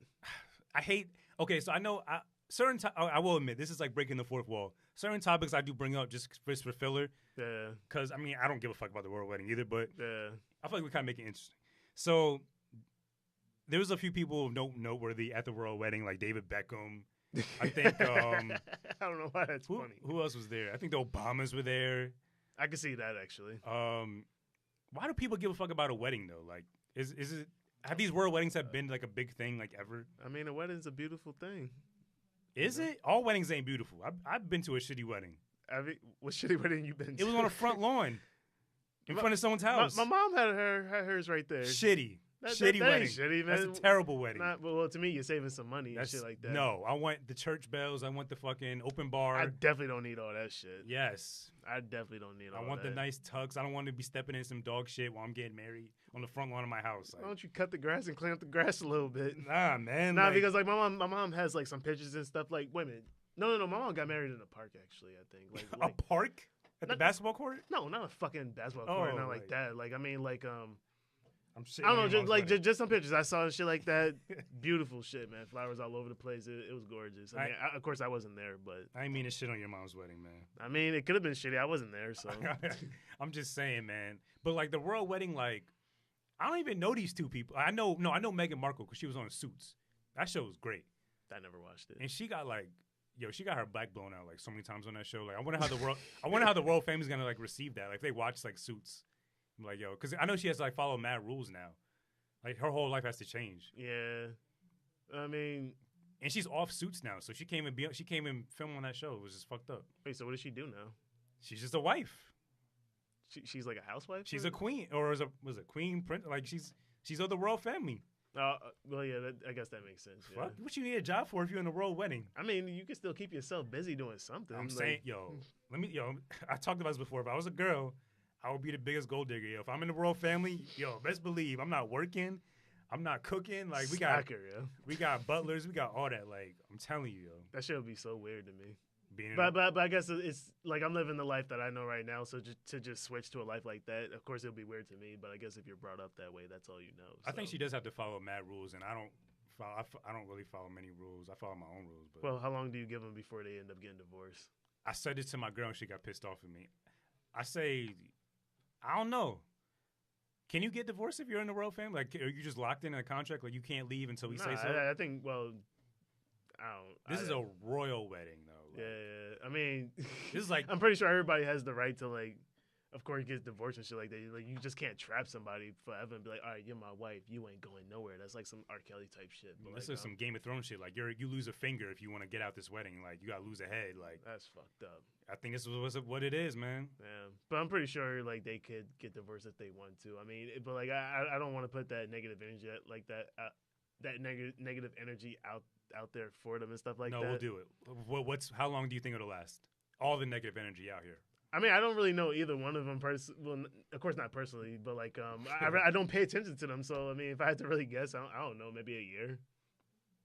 I hate. Okay, so I know certain. I will admit this is like breaking the fourth wall. Certain topics I do bring up just for filler. Yeah. Because I mean I don't give a fuck about the royal wedding either, but yeah, I feel like we kind of make it interesting. So there was a few people noteworthy at the royal wedding, like David Beckham. I think. I don't know why that's funny. Who else was there? I think the Obamas were there. I can see that actually. Why do people give a fuck about a wedding though? Like, is it? Have these royal weddings have been like a big thing like ever? I mean, a wedding's a beautiful thing. Is it? All weddings ain't beautiful. I've been to a shitty wedding. What shitty wedding you been to? It was on a front lawn. In front of someone's house. My mom had hers right there. Shitty. That wedding. Shitty, man. That's a terrible wedding. Well, to me, you're saving some money and shit like that. No, I want the church bells. I want the fucking open bar. I definitely don't need all that shit. Yes. I definitely don't need all that. I want the nice tux. I don't want to be stepping in some dog shit while I'm getting married on the front lawn of my house. Why don't you cut the grass and clean up the grass a little bit? Nah, man. Nah, because like my mom has like some pictures and stuff. Like, wait a minute. No. My mom got married in a park, actually, I think. Like a park? At the basketball court? No, not a fucking basketball court. Not like that. Like, I mean, like, I don't know, just some pictures. I saw shit like that. Beautiful shit, man. Flowers all over the place. It was gorgeous. I mean, of course, I wasn't there, but I ain't mean to shit on your mom's wedding, man. I mean, it could have been shitty. I wasn't there, so I'm just saying, man. But like the royal wedding, like I don't even know these two people. I know Meghan Markle because she was on Suits. That show was great. I never watched it, and she got like. She got her back blown out like so many times on that show. Like, I wonder how the royal family's gonna like receive that. Like, if they watch like Suits, I'm like, yo, because I know she has to like follow mad rules now. Like, her whole life has to change. Yeah, I mean, and she's off Suits now, so she came and film on that show. It was just fucked up. Wait, so what does she do now? She's just a wife. She's like a housewife. She's a queen, or was a queen prince? Like she's of the royal family. Well, yeah, I guess that makes sense. Yeah. Fuck, what you need a job for if you're in a royal wedding? I mean, you can still keep yourself busy doing something. I'm saying, I talked about this before. If I was a girl, I would be the biggest gold digger. Yo, if I'm in the royal family, best believe I'm not working, I'm not cooking. Like we got butlers, we got all that. Like I'm telling you, that shit would be so weird to me. But I guess it's like I'm living the life that I know right now. So to just switch to a life like that, of course, it'll be weird to me. But I guess if you're brought up that way, that's all you know. So. I think she does have to follow mad rules, and I don't really follow many rules. I follow my own rules. But well, how long do you give them before they end up getting divorced? I said it to my girl, and she got pissed off at me. I say, I don't know. Can you get divorced if you're in the royal family? Like, are you just locked in a contract? Like, you can't leave until we say so? I think. Well, I don't. This is a royal wedding, though. Like, yeah. I mean, this is like I'm pretty sure everybody has the right to like, of course, get divorced and shit like that. Like, you just can't trap somebody forever and be like, all right, you're my wife, you ain't going nowhere. That's like some R. Kelly type shit. But this is some Game of Thrones shit. Like, you lose a finger if you want to get out this wedding. Like, you gotta lose a head. Like, that's fucked up. I think this was what it is, man. Yeah, but I'm pretty sure like they could get divorced if they want to. I mean, but like I don't want to put that negative energy like that negative energy out there for them and stuff like that. No, we'll do it. How long do you think it'll last? all the negative energy out here. I mean, I don't really know either one of them. Well, of course not personally, but like, I don't pay attention to them. So I mean, if I had to really guess, I don't know, maybe a year.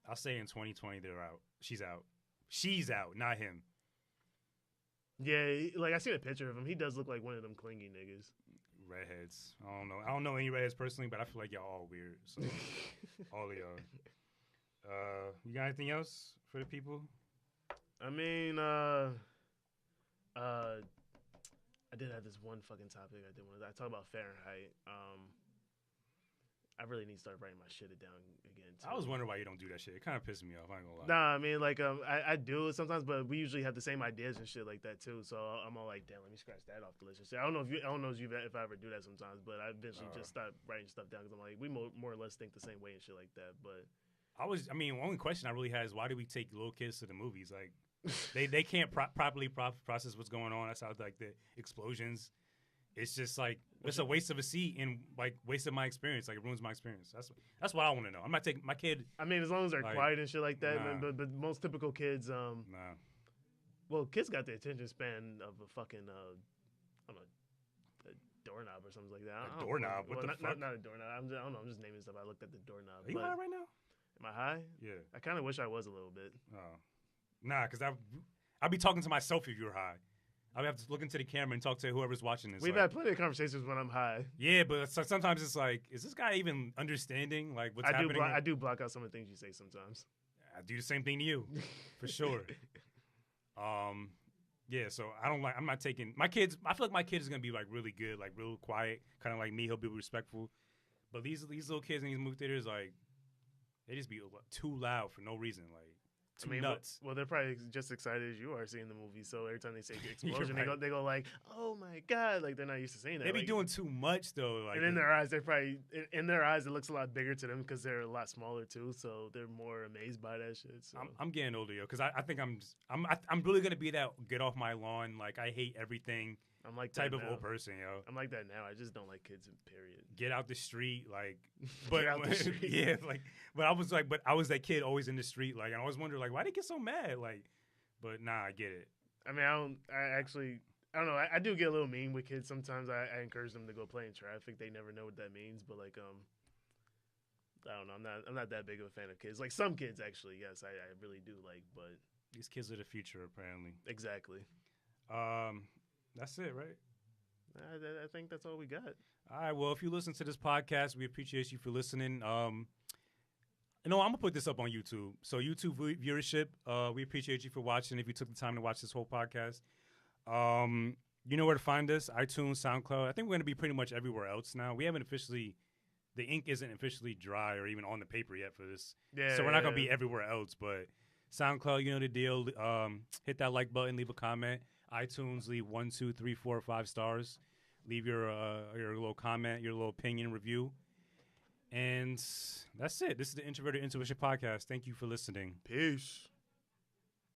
I'll say in 2020 they're out. She's out. She's out, not him. Yeah, like I seen a picture of him. He does look like one of them clingy niggas. Redheads. I don't know any redheads personally, but I feel like y'all all weird. So all of y'all. You got anything else for the people? I mean, I did have this one fucking topic I did want to. I talk about Fahrenheit. I really need to start writing my shit down again, too. I was wondering why you don't do that shit. It kind of pissed me off. I ain't gonna lie. Nah, I mean, like, I do it sometimes, but we usually have the same ideas and shit like that too. So I'm all like, damn, let me scratch that off the list and shit. I don't know if I ever do that sometimes, but I eventually just start writing stuff down because I'm like, we more or less think the same way and shit like that. But only question I really had is why do we take little kids to the movies? Like, they can't properly process what's going on. That's how like the explosions. It's just like it's a waste of a seat and like waste of my experience. Like it ruins my experience. That's what I want to know. I'm not taking my kid. I mean, as long as they're like, quiet and shit like that. Nah. But most typical kids, nah. Well, kids got the attention span of a fucking I don't know, a doorknob or something like that. A doorknob? What the fuck? Not a doorknob. I don't know. I'm just naming stuff. I looked at the doorknob. Are you high right now? Am I high? Yeah. I kind of wish I was a little bit. Oh. Nah, because I'll be talking to myself if you're high. I would have to look into the camera and talk to whoever's watching this. We've had plenty of conversations when I'm high. Yeah, but sometimes it's like, is this guy even understanding like what's happening? I do block out some of the things you say sometimes. I do the same thing to you, for sure. Yeah, so I'm not taking my kids. I feel like my kid is gonna be like really good, like real quiet, kind of like me. He'll be respectful. But these little kids in these movie theaters, like, they just be too loud for no reason, like. Nuts. Well, they're probably just excited as you are seeing the movie. So every time they say explosion, right. they go like, "Oh my god!" Like they're not used to saying that. They be like, doing too much though. Like, and in their eyes, it looks a lot bigger to them because they're a lot smaller too. So they're more amazed by that shit. So. I'm getting older, yo, because I think I'm really gonna be that get off my lawn. Like I hate everything. I'm like type that of now. old person, yo. I'm like that now. I just don't like kids. Period. Get out the street, like. But get out the street. Yeah, like. But I was that kid always in the street, like. And I always wonder, like, why they get so mad, like. But nah, I get it. I mean, I don't know. I do get a little mean with kids sometimes. I encourage them to go play in traffic. They never know what that means, but like I don't know. I'm not that big of a fan of kids. Like some kids, actually, yes, I really do like. But these kids are the future, apparently. Exactly. That's it, right? I think that's all we got. All right. Well, if you listen to this podcast, we appreciate you for listening. I'm gonna put this up on YouTube. So YouTube viewership, we appreciate you for watching. If you took the time to watch this whole podcast, you know where to find us: iTunes, SoundCloud. I think we're gonna be pretty much everywhere else now. We haven't officially. The ink isn't officially dry or even on the paper yet for this. Yeah. So we're not gonna be everywhere else, but SoundCloud, you know the deal. Hit that like button, leave a comment. iTunes, leave 1, 2, 3, 4, or 5 stars. Leave your little comment, your little opinion, review. And that's it. This is the Introverted Intuition Podcast. Thank you for listening. Peace.